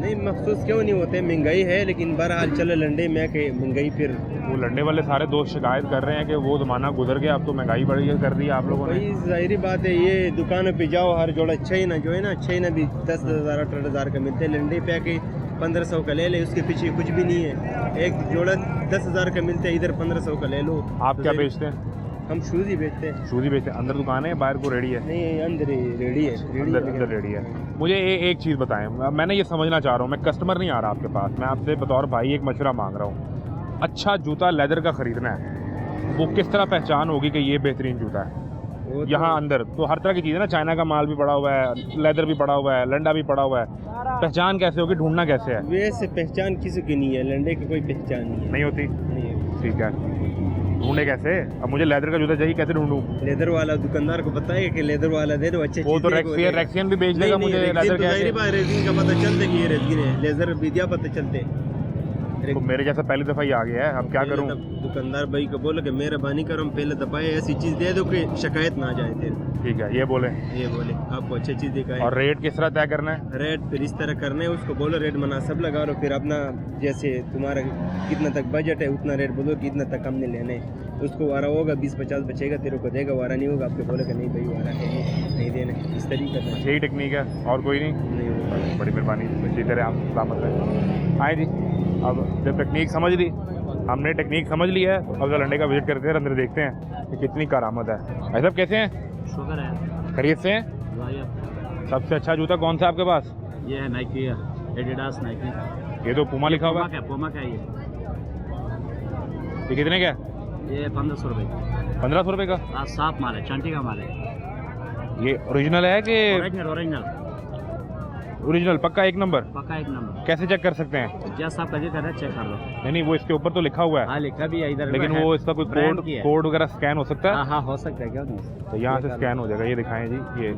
नहीं, महसूस क्यों नहीं होते, महंगाई है, लेकिन बहरहाल चलो लंडे में के महंगाई फिर वो लंडे वाले सारे दोस्त शिकायत कर रहे हैं कि वो ज़माना गुजर गया, अब तो महंगाई बढ़ी कर दी आप लोगों ने। भाई जाहिर बात है, ये दुकानों पे जाओ, हर जोड़ा चाइना जो है ना, चाइना भी 10,000 18,000 का मिलते हैं। लंडे पे के 1500 का ले ले, उसके पीछे कुछ भी नहीं है। एक जोड़ा 10,000 का मिलता है, इधर 1500 का ले लो। आप क्या बेचते हैं? हम शूज़ ही बेचते हैं। शूज़ ही बेचते हैं। अंदर दुकान है, बाहर को रेडी है? नहीं, अंदर ही रेडी है। अंदर रेडी है। मुझे एक चीज़ बताएं, मैंने ये समझना चाह रहा हूँ, मैं कस्टमर नहीं आ रहा आपके पास, मैं आपसे बतौर भाई एक मशवरा मांग रहा हूँ। अच्छा जूता लेदर का ख़रीदना है, वो किस तरह पहचान होगी कि ये बेहतरीन जूता है? वो तो- यहाँ अंदर तो हर तरह की चीज़ है ना, चाइना का माल भी पड़ा हुआ है, लेदर भी पड़ा हुआ है, लंडा भी पड़ा हुआ है, पहचान कैसे होगी, ढूंढना कैसे है? वैसे पहचान किसी की नहीं है, लंडे की कोई पहचान नहीं है। नहीं होती? नहीं है। ठीक है, ढूंढे कैसे? अब मुझे लेदर का जूता चाहिए, कैसे ढूंढूं? लेदर वाला दुकानदार को बताएगा कि लेदर वाला दे दो, अच्छे वो तो रेक्सियन भी बेच देगा मुझे लेदर कैसे? रेजिन का पता चलता है कि ये रेजिन है, लेजर विद्या पता चलते। तो मेरे जैसा पहली दफ़ा ही आ गया है, अब क्या करूं? दुकानदार भाई को बोलो कि मेहरबानी करो, पहले दबाए ऐसी चीज़ दे दो कि शिकायत ना जाए फिर। ठीक है, ये बोले। ये बोले आपको अच्छी चीज़ दिखाए। और रेट किस तरह तय करना है? रेट फिर इस तरह करना है, उसको बोलो रेट मुनासिब लगा लो, फिर अपना जैसे तुम्हारा कितना तक बजट है उतना रेट बोलो कि इतना तक हमने लेने है। उसको वारा होगा 20-50 बचेगा, तेरे को देगा, वारा नहीं होगा आपको बोले कि नहीं भाई वारा है नहीं देना, इस तरीके से। यही टेक्निक है और कोई नहीं होगा। बड़ी मेहरबानी, इसी तरह आप सलामत रहें। आए जी, अब जब टेक्निक समझ ली, हमने टेक्निक समझ ली है, तो अब लंडे का विजिट करते हैं, अंदर देखते हैं कि कितनी करामत है। भाई साहब कैसे हैं? शुक्र है खरीद से हैं? सबसे अच्छा जूता कौन सा है आपके पास? ये है नाइकी, एडिडास नाइकी। ये तो पुमा लिखा हुआ है। पुमा का ये कितने का है? ये 1500 रुपये 1500 रुपये का? साफ माल है, चांटी का माल है। ये ओरिजिनल है कि? ओरिजिनल ओरिजिनल पक्का एक नंबर? पक्का एक नंबर। कैसे चेक कर सकते हैं? जैसा आप चेक कर लो। नहीं, वो इसके ऊपर तो लिखा हुआ है। हाँ, लिखा भी है इधर, लेकिन वो इसका कोई कोड वगैरह स्कैन हो सकता है? हाँ हो सकता है, क्यों नहीं? तो यहाँ से स्कैन हो जाएगा, ये दिखाएं जी, ये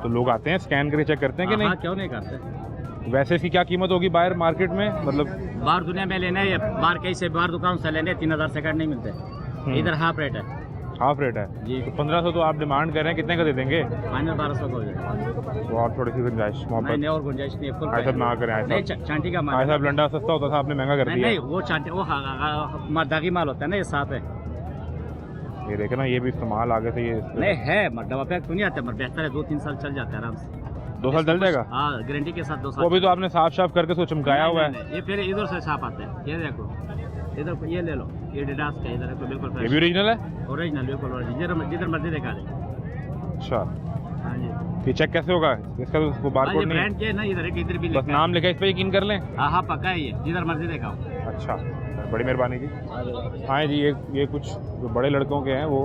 तो लोग आते हैं स्कैन करके चेक करते हैं कि नहीं? क्यों नहीं करते? वैसे इसकी क्या कीमत होगी बाहर मार्केट में? मतलब बाहर दुनिया में लेने हैं, बाहर कहीं से बाहर दुकान से लेने 3000 से कट नहीं मिलते, इधर हाफ रेट है। हाफ रेट है जी। तो 1500 तो आप डिमांड कर रहे हैं, कितने का दे देंगे? फाइनल 1200 का हो जाएगा। तो आप थोड़ी सी गुंजाइश मोहब्बत नहीं और गुंजाइश नहीं है, ऐसा ना करें। नहीं, ऐसा चांटी का माल साहब लंडा सस्ता होता था, आपने महंगा कर नहीं, दिया। नहीं वो चांटी वो दागी माल होता है ना, ये साफ है। ये देखे ना, ये भी इस्तेमाल आगे से ये नहीं है दवा पैक तो नहीं आता, मगर बेहतर है, 2-3 साल चल जाता है आराम से। 2 साल चल जाएगा? हाँ, गारंटी के साथ 2 साल। वो भी तो आपने साफ करके सो चमकाया हुआ है। ये फिर इधर से साफ आता है, ये देखो इधर, ये ले लो, ये एडिडास का इधर है, बिल्कुल ये भी ओरिजिनल है? ओरिजिनल, बिल्कुल ओरिजिनल, जिधर मर्जी दिखा दे। अच्छा, हाँ जी। ये चेक कैसे होगा इसका? तो बारकोड नहीं ब्रांड के ना, इधर भी बस नाम लिखा है, इस पे यकीन कर लें? हाँ हाँ पक्का है, ये जिधर मर्जी दिखाओ। अच्छा, बड़ी मेहरबानी जी। हाँ जी, ये कुछ जो बड़े लड़कों के हैं, वो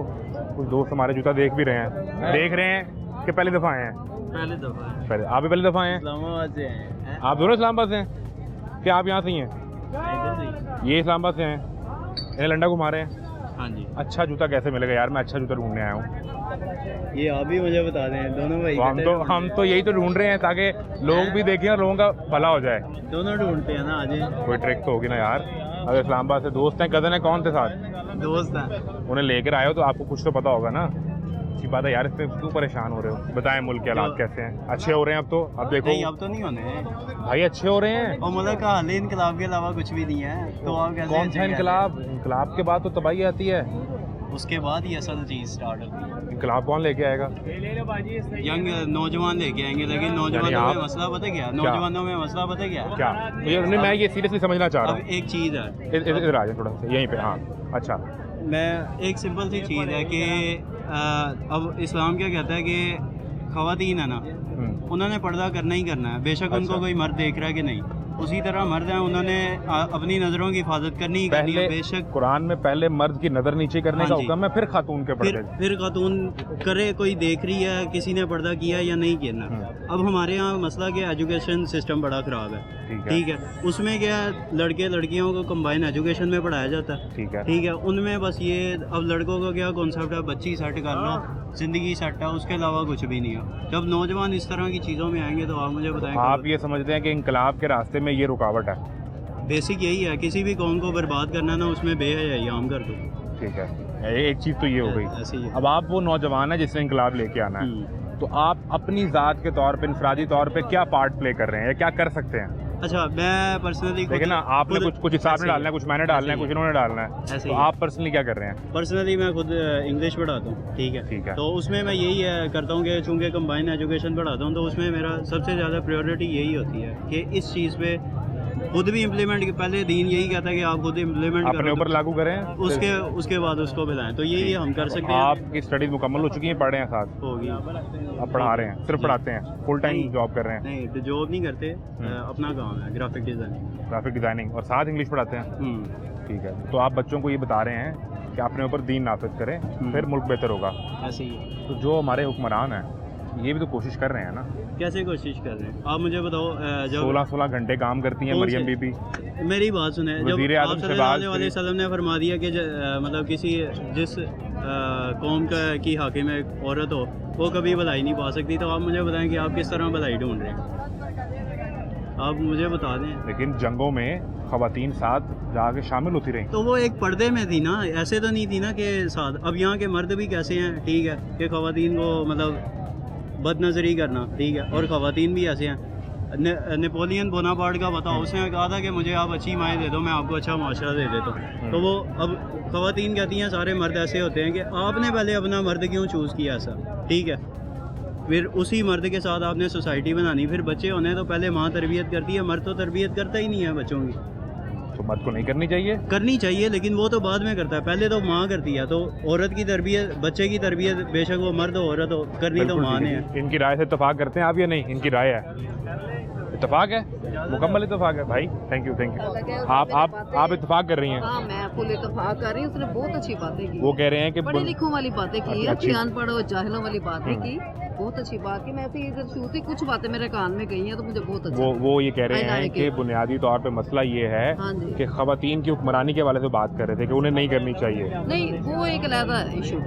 कुछ दोस्त हमारे जूता देख भी रहे हैं। देख रहे हैं कि पहली दफ़ा आए हैं? पहले दफा। पहले आप भी पहली दफ़ा आए हैं? इस्लामाबाद से हैं। आप दोनों इस्लामाबाद से हैं? क्या आप यहाँ से ही हैं? ये इस्लामाबाद से हैं, इन्हें लंडा घुमा रहे हैं? हाँ जी। अच्छा जूता कैसे मिलेगा यार? मैं अच्छा जूता ढूंढने आया हूँ। ये आप भी मुझे बता दें, दोनों भाई तो हम तो यही तो ढूंढ रहे हैं ताकि लोग भी देखें और लोगों का भला हो जाए। दोनों ढूंढते हैं ना, आज कोई ट्रिक तो होगी ना यार। अगर इस्लामाबाद से दोस्त हैं, कज़न है, कौन थे साथ? दोस्त हैं। उन्हें लेकर आए हो तो आपको कुछ तो पता होगा ना। अच्छी बात है यार, इससे क्यों परेशान हो रहे हो? बताएं मुल्क के हालात कैसे हैं? अच्छे हो रहे हैं अब तो? अब देखो नहीं, अब तो नहीं होने भाई, अच्छे हो रहे हैं। और मुल्क का हाल इनकलाब के अलावा कुछ भी नहीं है, तो आप कैसे? कौन सा इनकलाब? इनकलाब के बाद तो तबाही आती है, उसके बाद ही असल चीज स्टार्ट होती है। इनकलाब कौन लेके आएगा? यंग नौजवान लेके आएंगे, लेकिन नौजवानों में मसला पता क्या? नौजवानों में मसला पता क्या? क्या? मैं ये सीरियसली समझना चाह रहा अब हूँ। एक चीज़ है, इधर आ जाए थोड़ा सा, यहीं पे। हाँ अच्छा, मैं एक सिंपल सी चीज़ है कि अब इस्लाम क्या कहता है कि खवातीन है ना, उन्होंने पर्दा करना ही करना है, बेशक उनको कोई मर्द देख रहा है कि नहीं। उसी तरह मर्द हैं, उन्होंने अपनी नज़रों की हिफाजत करनी ही करनी है। बेशक कुरान में पहले मर्द की नज़र नीचे करने का हुक्म है, फिर खातून के पर्दे। फिर खातून करे, कोई देख रही है, किसी ने पर्दा किया या नहीं किया। अब हमारे यहाँ मसला क्या, एजुकेशन सिस्टम बड़ा ख़राब है, ठीक है। उसमें क्या है, लड़के लड़कियों को कंबाइन एजुकेशन में पढ़ाया जाता है, ठीक है। उनमें बस ये, अब लड़कों को क्या कॉन्सेप्ट है, बच्ची सेट कर लो, ज़िंदगी सेट है, उसके अलावा कुछ भी नहीं है। जब नौजवान इस तरह की चीज़ों में आएंगे तो आप मुझे बताएं, आप ये समझते हैं कि इंकलाब के रास्ते में ये रुकावट है? बेसिक यही है, किसी भी कौम को बर्बाद करना ना, उसमें बेहयाई आम कर दो, ठीक है। एक चीज़ तो ये हो गई। ऐसे ही है। अब आप वो नौजवान है जिसने इंकलाब लेके आना है, तो आप अपनी ज़ात के तौर पे, इंफरादी तौर पे क्या पार्ट प्ले कर रहे हैं या क्या कर सकते हैं? अच्छा, मैं पर्सनली देखिए ना, आपने कुछ हिसाब से डालना है, कुछ मैंने डालना है, कुछ इन्होंने डालना है, तो आप पर्सनली क्या कर रहे हैं? पर्सनली मैं खुद इंग्लिश पढ़ाता हूँ, ठीक है। तो उसमें मैं यही करता हूँ कि चूँकि कंबाइन एजुकेशन पढ़ाता हूँ, तो उसमें मेरा सबसे ज़्यादा प्रायोरिटी यही होती है कि इस चीज़ पे खुद भी इम्प्लीमेंट, पहले दीन यही कहता है कि आप खुद इम्प्लीमेंट अपने ऊपर लागू करें, उसके बाद उसको बताएं, तो यही हम कर सकते हैं। आपकी स्टडीज मुकम्मल हो चुकी हैं, पढ़ रहे हैं साथ? होगी। आप पढ़ा रहे हैं, सिर्फ पढ़ाते हैं, फुल टाइम जॉब कर रहे हैं? नहीं, जॉब नहीं करते, अपना काम है ग्राफिक डिज़ाइनिंग, और साथ इंग्लिश पढ़ाते हैं, ठीक है। तो आप बच्चों को ये बता रहे हैं कि अपने ऊपर दीन नाफिज करें, फिर मुल्क बेहतर होगा, ऐसे ही। तो जो हमारे हुक्मरान हैं ये भी तो कोशिश कर रहे हैं ना? कैसे कोशिश कर रहे हैं आप मुझे बताओ? जब 16 घंटे काम करती हैं मरियम बीबी। मेरी बात सुने, जब आप सल्लल्लाहु अलैहि वसल्लम ने फरमा दिया कि मतलब किसी जिस कौम की हाकिम एक औरत हो, वो कभी भलाई नहीं पा सकती, तो आप मुझे बताएं कि आप किस तरह भलाई ढूंढ रहे हैं, आप मुझे बता दें। लेकिन जंगों में ख़वातीन साथ जाके शामिल होती रही, तो वो एक पर्दे में थी ना, ऐसे तो नहीं थी ना कि साथ। अब यहाँ के मर्द भी कैसे हैं, ठीक है, कि ख़वातीन को मतलब बदनज़री करना, ठीक है, और ख़वातीन भी ऐसे हैं। नेपोलियन बोनापार्ट का बताओ, उसने कहा था कि मुझे आप अच्छी माएँ दे दो, मैं आपको अच्छा माशरा दे देता हूँ। तो वो अब ख़वातीन कहती हैं सारे मर्द ऐसे होते हैं कि आपने पहले अपना मर्द क्यों चूज़ किया ऐसा, ठीक है। फिर उसी मर्द के साथ आपने सोसाइटी बनानी, फिर बच्चे होने तो पहले माँ तरबियत करती है, मर्द तो तरबियत करता ही नहीं है बच्चों की। तो मर्द को नहीं करनी चाहिए? करनी चाहिए, लेकिन वो तो बाद में करता है, पहले तो माँ करती है। तो औरत की तरबियत, बच्चे की तरबियत, बेशक वो मर्द हो औरत हो, करनी तो माँ ने है। इनकी राय से इत्तेफाक करते हैं आप या नहीं? इनकी राय है, इत्तेफाक है, मुकम्मल इत्तेफाक है भाई। थैंक यू आप इत्तेफाक कर रही हैं? हाँ, मैं फुल इत्तेफाक कर रही हूँ। उसने बहुत अच्छी बातें की, वो कह रहे हैं कि पढ़े लिखों वाली बातें की है, अनपढ़ और जाहिलों वाली बातें की, बहुत अच्छी बात की। मैं ऐसे इधर छूती, कुछ बातें मेरे कान में गई हैं, तो मुझे बहुत अच्छा। वो ये कह रहे हैं कि बुनियादी तौर पे मसला ये है कि ख़वातीन की हुक्मरानी के हवाले से बात कर रहे थे कि उन्हें नहीं करनी चाहिए। नहीं, वो एक अलग इशू।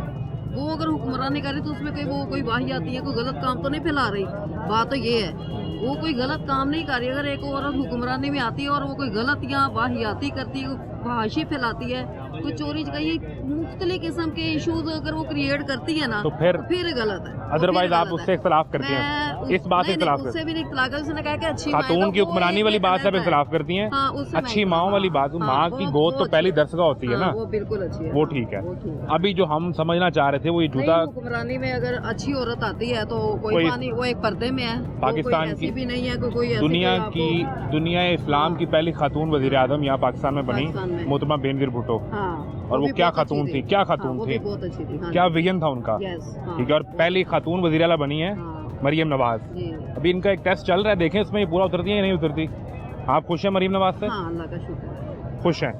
वो अगर हुक्मरानी करे तो उसमें कोई वाही आती है, कोई गलत काम तो नहीं फैला रही। बात तो ये है, वो कोई गलत काम नहीं कर रही। अगर एक औरत हुक्मरानी में आती है और वो कोई गलत या वाहियाती करती है, भाषी फैलाती है, कोई चोरी कहीं मुख्तलिफ किस्म के इशूज अगर वो क्रिएट करती है ना, तो फिर गलत है। अदरवाइज आप उससे इख्तलाफ करती हैं? इस बात से इख्तलाफ करती हैं? उससे भी नहीं इख्तलाफ करती। उसने कहा कि अच्छी खातून की हुक्मरानी वाली बात से इख्तलाफ करती हैं? अच्छी माँ वाली बात, माँ की गोद तो पहली दरसगाह होती है ना, वो बिल्कुल अच्छी है, वो ठीक है। अभी जो हम समझना चाह रहे थे वो ये जूता, हुक्मरानी में अगर अच्छी औरत आती है तो कोई पानी, वो एक पर्दे में है, पाकिस्तान की भी नहीं है, कोई दुनिया इस्लाम की पहली खातून वज़ीर आज़म यहाँ पाकिस्तान में बनी, मोहतरमा बेनज़ीर भुट्टो। और वो क्या खातून थी, क्या खातून थी, बहुत अच्छी थी, क्या विजन था उनका, ठीक है। और पहली खातून वज़ीर आला बनी है मरियम नवाज। अभी इनका एक टेस्ट चल रहा है, देखें इसमें ये पूरा उतरती है या नहीं उतरती। आप खुश हैं मरियम नवाज से? हाँ, अल्लाह का शुक्र है, खुश हैं,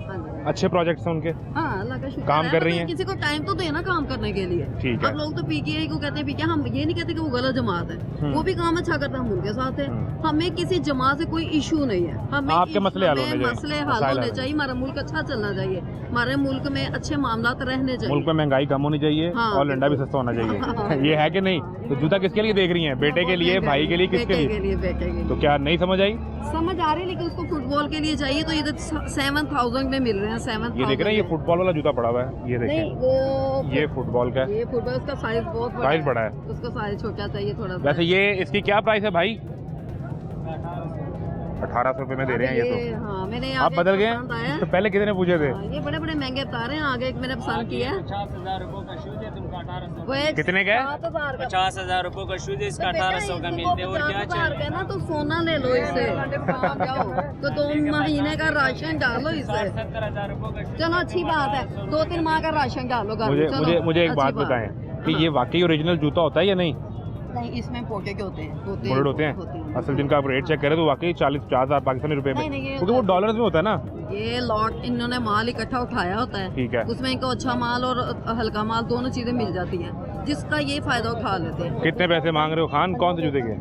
अच्छे प्रोजेक्ट्स हैं उनके। हाँ, अल्लाह का शुक्र, काम कर रही हैं। किसी को टाइम तो देना काम करने के लिए, ठीक है। अब लोग तो पीकेआई को कहते हैं पीकेआई, हम ये नहीं कहते कि वो गलत जमात है, वो भी काम अच्छा करता है, हम उनके साथ है। हमें किसी जमात से कोई इशू नहीं है, हमें आपके मसले हल होने चाहिए, हमारा मुल्क अच्छा चलना चाहिए, हमारे मुल्क में अच्छे मामलात रहने चाहिए, मुल्क में महंगाई कम होनी चाहिए और लंडा भी सस्ता होना चाहिए। ये है कि नहीं? तो जूता किसके लिए देख रही हैं? बेटे के लिए, भाई के लिए, किसके लिए? बेटे के लिए। तो क्या नहीं समझ आई? समझ आ रही है, लेकिन उसको फुटबॉल के लिए चाहिए, तो ये 7,000 में मिल रहे हैं। 7,000 ये देख रहे हैं, ये फुटबॉल वाला जूता पड़ा हुआ है, ये देखें, ये फुटबॉल का, ये फुटबॉल, उसका साइज बहुत बड़ा है, उसका साइज छोटा चाहिए थोड़ा सा। वैसे ये इसकी क्या प्राइस है भाई? 1800 रुपए में दे रहे हैं ये तो। हाँ, मैंने आप बदल गए हैं, तो पहले कितने पूछे थे? ये बड़े बड़े महंगे बता रहे हैं, आगे एक मैंने पसंद किया है। 50,000 रुपए का शूज है, तुमका 1800। कितने का? 50,000 रुपए का शूज है, इसका 1800 का मिलते हैं। और क्या चाहिए ना, तो सोना ले लो इससे, तो 2 महीने का राशन डालो इससे। 70,000 रुपए का शूज। चलो अच्छी बात है, 2-3 माह का राशन डालो। मुझे एक बात बताएं कि ये वाकई ओरिजिनल जूता होता है या नहीं? नहीं, इसमें पोटे के होते हैं, बुलेट होते हैं। असल जिनका आप रेट चेक करें तो वाकई 40-50 हज़ार पाकिस्तानी रुपए में, नहीं, ये क्योंकि वो डॉलर्स में होता है ना। ये लॉट इन्होंने माल इकट्ठा उठाया होता है, ठीक है। उसमें इनको अच्छा माल और हल्का माल दोनों चीजें मिल जाती हैं, जिसका ये फायदा उठा लेते हैं। कितने पैसे मांग रहे हो खान? कौन से जूते के?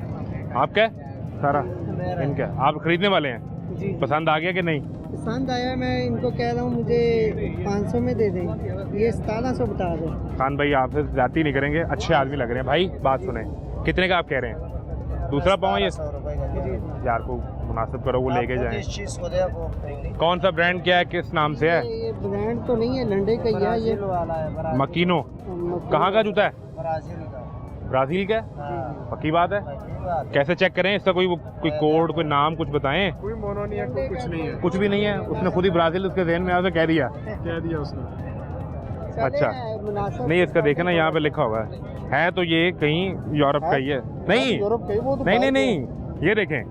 आपका है? सारा इनका? आप खरीदने वाले हैं? जी पसंद आ गया कि नहीं? पसंद आया, मैं इनको कह रहा हूँ मुझे 500 में दे दें, ये 1700 बता दो। खान भाई आपसे ज्यादा नहीं करेंगे, अच्छे आदमी लग रहे हैं भाई। बात सुने, कितने का आप कह रहे हैं? दूसरा पाँव ये यार को मुनासिब करो, वो लेके जाएं। चीज को देखो, कौन सा ब्रांड क्या है, किस नाम से है? ये ब्रांड तो नहीं है, लंडे का ही है ये। मकीनो। कहाँ का जूता है? ब्राजील का? पक्की बात है? कैसे चेक करें इसका? कोई कोड, कोई नाम कुछ बताएं। कोई मोनो नहीं है, कोई कुछ नहीं है। कुछ भी नहीं है, उसने खुद ही ब्राजील उसके जहन में आया तो कह दिया उसने। अच्छा नहीं, इसका देखे ना, यहाँ पे लिखा हुआ है तो ये कहीं यूरोप का ही है। नहीं नहीं नहीं नहीं, ये देखें,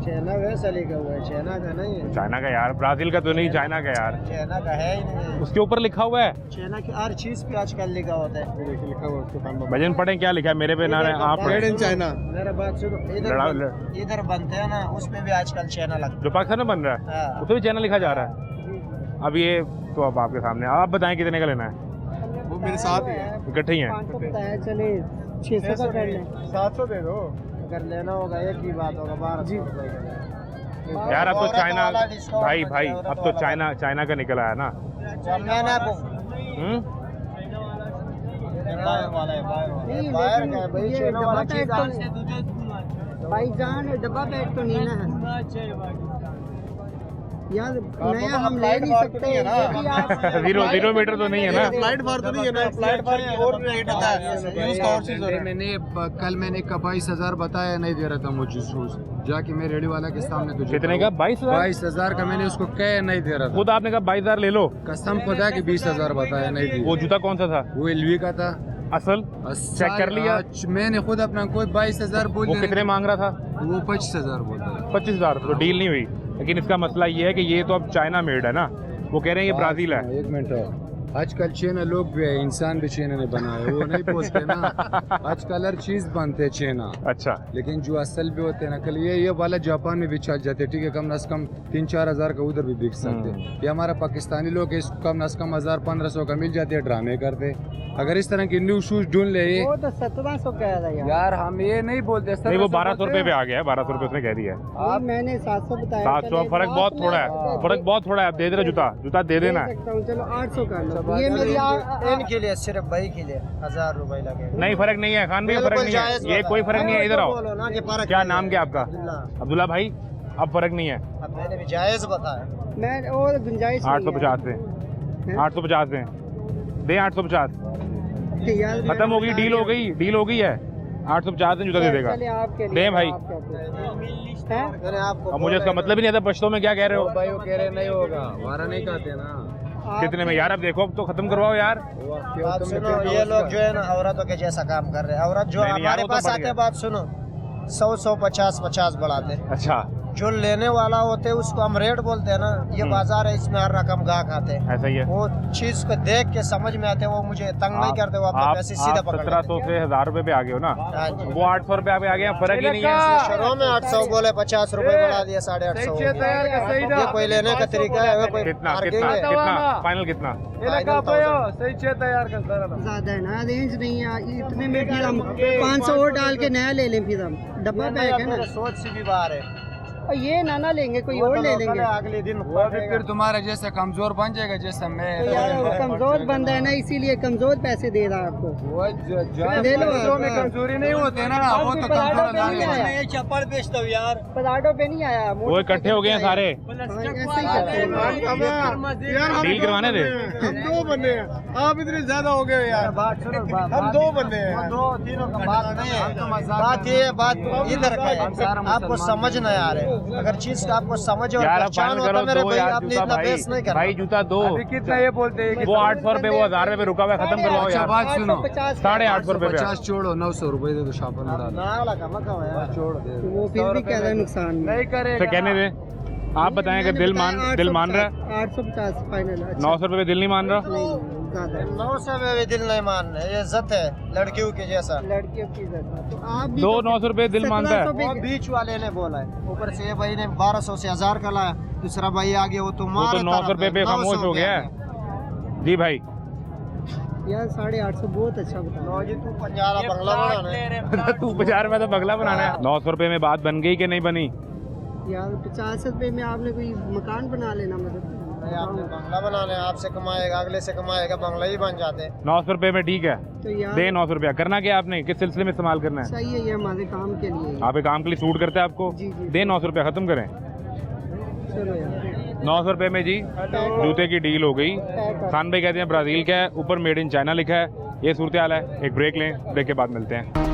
चाइना वैसा लिखा हुआ है, चाइना का नहीं है। चाइना का यार, ब्राजील का तो नहीं, चाइना का यार। चाइना का है ही नहीं। उसके ऊपर लिखा हुआ है चाइना की हर चीज पे आजकल लिखा होता है, लिखा हुआ उसके ऊपर। भजन पढ़े, क्या लिखा है मेरे पे ना आप? Made in China. मेरा बात सुनो, लड़ा- इधर बनते हैं ना, उसमें भी आजकल चाइना लगता जो पाकिस्तान में बन रहा है है। उसमें भी चाइना लिखा जा रहा है। अब ये तो अब आपके सामने, आप बताएं कितने का लेना है? वो मेरे साथ ही है, इकट्ठे ही हैं। 500 बताया, चले 600 का कर लें। 700 दे दो। अगर लेना होगा एक ही बात होगा, 1200 यार अब तो चाइना भाई अब तो चाइना का निकला है ना। हम्म? भाईजान डब्बा पैक तो नहीं ना यार, नया हम ले नहीं सकते। ये भी आप 0 मीटर तो नहीं है ना? फ्लाइट फार तो नहीं है ना, फ्लाइट फार की और रेट आता है। यूज का और चीज हो रहा है। मैंने कल मैंने का 22,000 बताया, नहीं दे रहा था मुझे शूज, जाके मैं रेडी वाला के सामने तुझे कितने का? 22,000 का मैंने उसको कह नहीं दे रहा था। खुद आपने कहा 22,000 ले लो। कसम खुदा कि 20,000 बताया, नहीं दिया। वो जूता कौन सा था? वो एलवी का था। असल चेक कर लिया? मैंने खुद अपना कोई 22,000 बोल। वो कितने मांग रहा था? वो 25,000 बोलता है। 25,000 तो डील नहीं हुई। लेकिन इसका मसला ये है कि ये तो अब चाइना मेड है ना, वो कह रहे हैं ये ब्राजील है। एक मिनट, आजकल चाइना लोग भी है, इंसान भी चाइना ने बनाया, वो नहीं बोलते ना। आजकल हर चीज बनते चाइना। अच्छा, लेकिन जो असल भी होते हैं ना, कल ये वाला जापान में भी चल जाते, ठीक है, कम से कम 3-4 हज़ार का उधर भी बिक सकते हैं। ये हमारा पाकिस्तानी लोग इसको कम से कम 1,000-1,500 का मिल जाते हैं, ड्रामे करते। अगर इस तरह के न्यू शूज ढूंढ ले, वो तो 1700 कह रहा है यार हम ये नहीं बोलते। नहीं वो 1,200 रुपए पे आ गया है, 1,200 रुपए उसने कह दिया है। आप मैंने 700 बताया। 700 फर्क बहुत थोड़ा है, फर्क बहुत थोड़ा है। आप दे दे रहे जूता दे देना है। चलो 800 कर लो। ये मेरी इनके लिए सिर्फ भाई के लिए 1000 रुपए लगे। नहीं फर्क नहीं है खान भाई, फर्क नहीं है, ये कोई फर्क नहीं है। इधर आओ, क्या नाम क्या आपका? अब्दुल्ला भाई। अब फर्क नहीं है, अब मैंने भी जायज बताया। मैं और गुंजाइश 850 से 850 से दे 850। खत्म हो गई, डील हो गई है। 850 से जूता दे देगा। दे भाई। अब मुझे इसका मतलब ही नहीं आता पश्तो में क्या कह रहे हो भाई। वो कह रहे नहीं होगा, हमारा नहीं कहते ना। कितने में यार? अब देखो, अब तो खत्म करवाओ यार। बात सुनो, ये लोग जो है ना औरतों के जैसा काम कर रहे हैं। औरत जो नहीं, हमारे वो तो पास बढ़ आते गया। हैं, बात सुनो, 100 50 बढ़ाते हैं। अच्छा, जो लेने वाला होते हैं उसको हम रेट बोलते हैं ना। ये बाजार है, इसमें हर रकम गाहक आते हैं। ऐसा ही है। वो चीज को देख के समझ में आते हैं, वो मुझे तंग नहीं करते, वो अपने पैसे सीधा पकड़ लेते 1700 से 1000 रुपए पे आ गए हो ना, हैं। हाँ जी। वो 800 रुपए पे आ गए, फर्क ही नहीं है। शुरू में 800 बोले, 50 रुपए बढ़ा दिया, 850 हो गया। ये कोई लेने का तरीका है? कोई कितना bargaining कितना है? कितना फाइनल कितना? ज्यादा है ना, रेंज नहीं है इतने में। फिर हम 500 और डाल के नया ले लें, फिर हम डब्बा पैक है ना। मेरे सोच से भी बाहर है। और ये ना लेंगे, कोई और ले लेंगे। अगले दिन वो भी फिर तुम्हारे जैसे कमजोर बन जाएगा, जैसा मैं। तो यार वो कमजोर बंदा है ना, इसीलिए कमजोर पैसे दे रहा है आपको। वो ले लो जो में कमजोरी नहीं होते ना, वो तो कमजोर मैं चप्पल बेचता हूँ यार। पलाटो पे नहीं आया, वो इकट्ठे हो गए हैं सारे, ऐसे ही करते हैं। डील करवाने दे। हम 2 बंदे हैं, आप इतने ज्यादा हो गए यार। बात सुनो, हम 2 बंदे हैं, 2-3 का बात नहीं है। बात ये बात इधर का है, आपको समझ नहीं आ रहे। अगर चीज का आपको समझ और यार पहचान फाइनल होता करो, मेरे दो भाई, यार आपने जूता इतना भाई। बेस नहीं करना। भाई जूता दो। कितना ये बोलते हैं? वो 800 रुपए, वो 1000 रुपए रुका हुआ है, खत्म करवाओ यार। बात सुनो, 850 रुपए पे 50 छोड़ो, 900 रुपए दे दो, शापर में डाल। ना लगा मत कहो यार। छोड़ दे, वो फिर भी कह रहा है नुकसान में। नहीं करेगा। तो कहने दे, आप बताएं कि दिल मान रहा है? 850 फाइनल। 900 रुपए दिल नहीं मान रहा? बता दें। 900 में भी दिल नहीं मान रहे, ये इज्जत है लड़कियों की जैसा। लड़कियों की इज्जत तो आप भी दो 900 रुपये दिल मानता है। वो बीच वाले ने बोला है, ऊपर से ये भाई ने 1200 से 1000 का लाया, दूसरा भाई आ गया वो तो वो तो 900 रुपये पे खामोश हो गया है। जी भाई यार 850 बहुत अच्छा बता। जी तू पंजारा बंगला बनाना तू 50 में तो बगला बनाना है। 900 रुपये में बात बन गई कि नहीं बनी? यार 50 रुपए में आपने कोई मकान बना लेना मतलब। आपने बंगला बनाना है, आपसे कमाएगा अगले से कमाएगा, बंगला ही बन जाते। 900 रुपये में ठीक है, तो यार दे 900 रुपया। करना क्या आपने, किस सिलसिले में इस्तेमाल करना है? सही है, ये हमारे काम के लिए है। आप एक काम के लिए सूट करते हैं आपको? जी, जी। दे 900 रुपया, खत्म करें। चलो यार 900 रुपये में जी जूते की डील हो गई। खान भाई कहते हैं ब्राज़ील का है, ऊपर मेड इन चाइना लिखा है। ये सूरत हाल है। एक ब्रेक लें, ब्रेक के बाद मिलते हैं।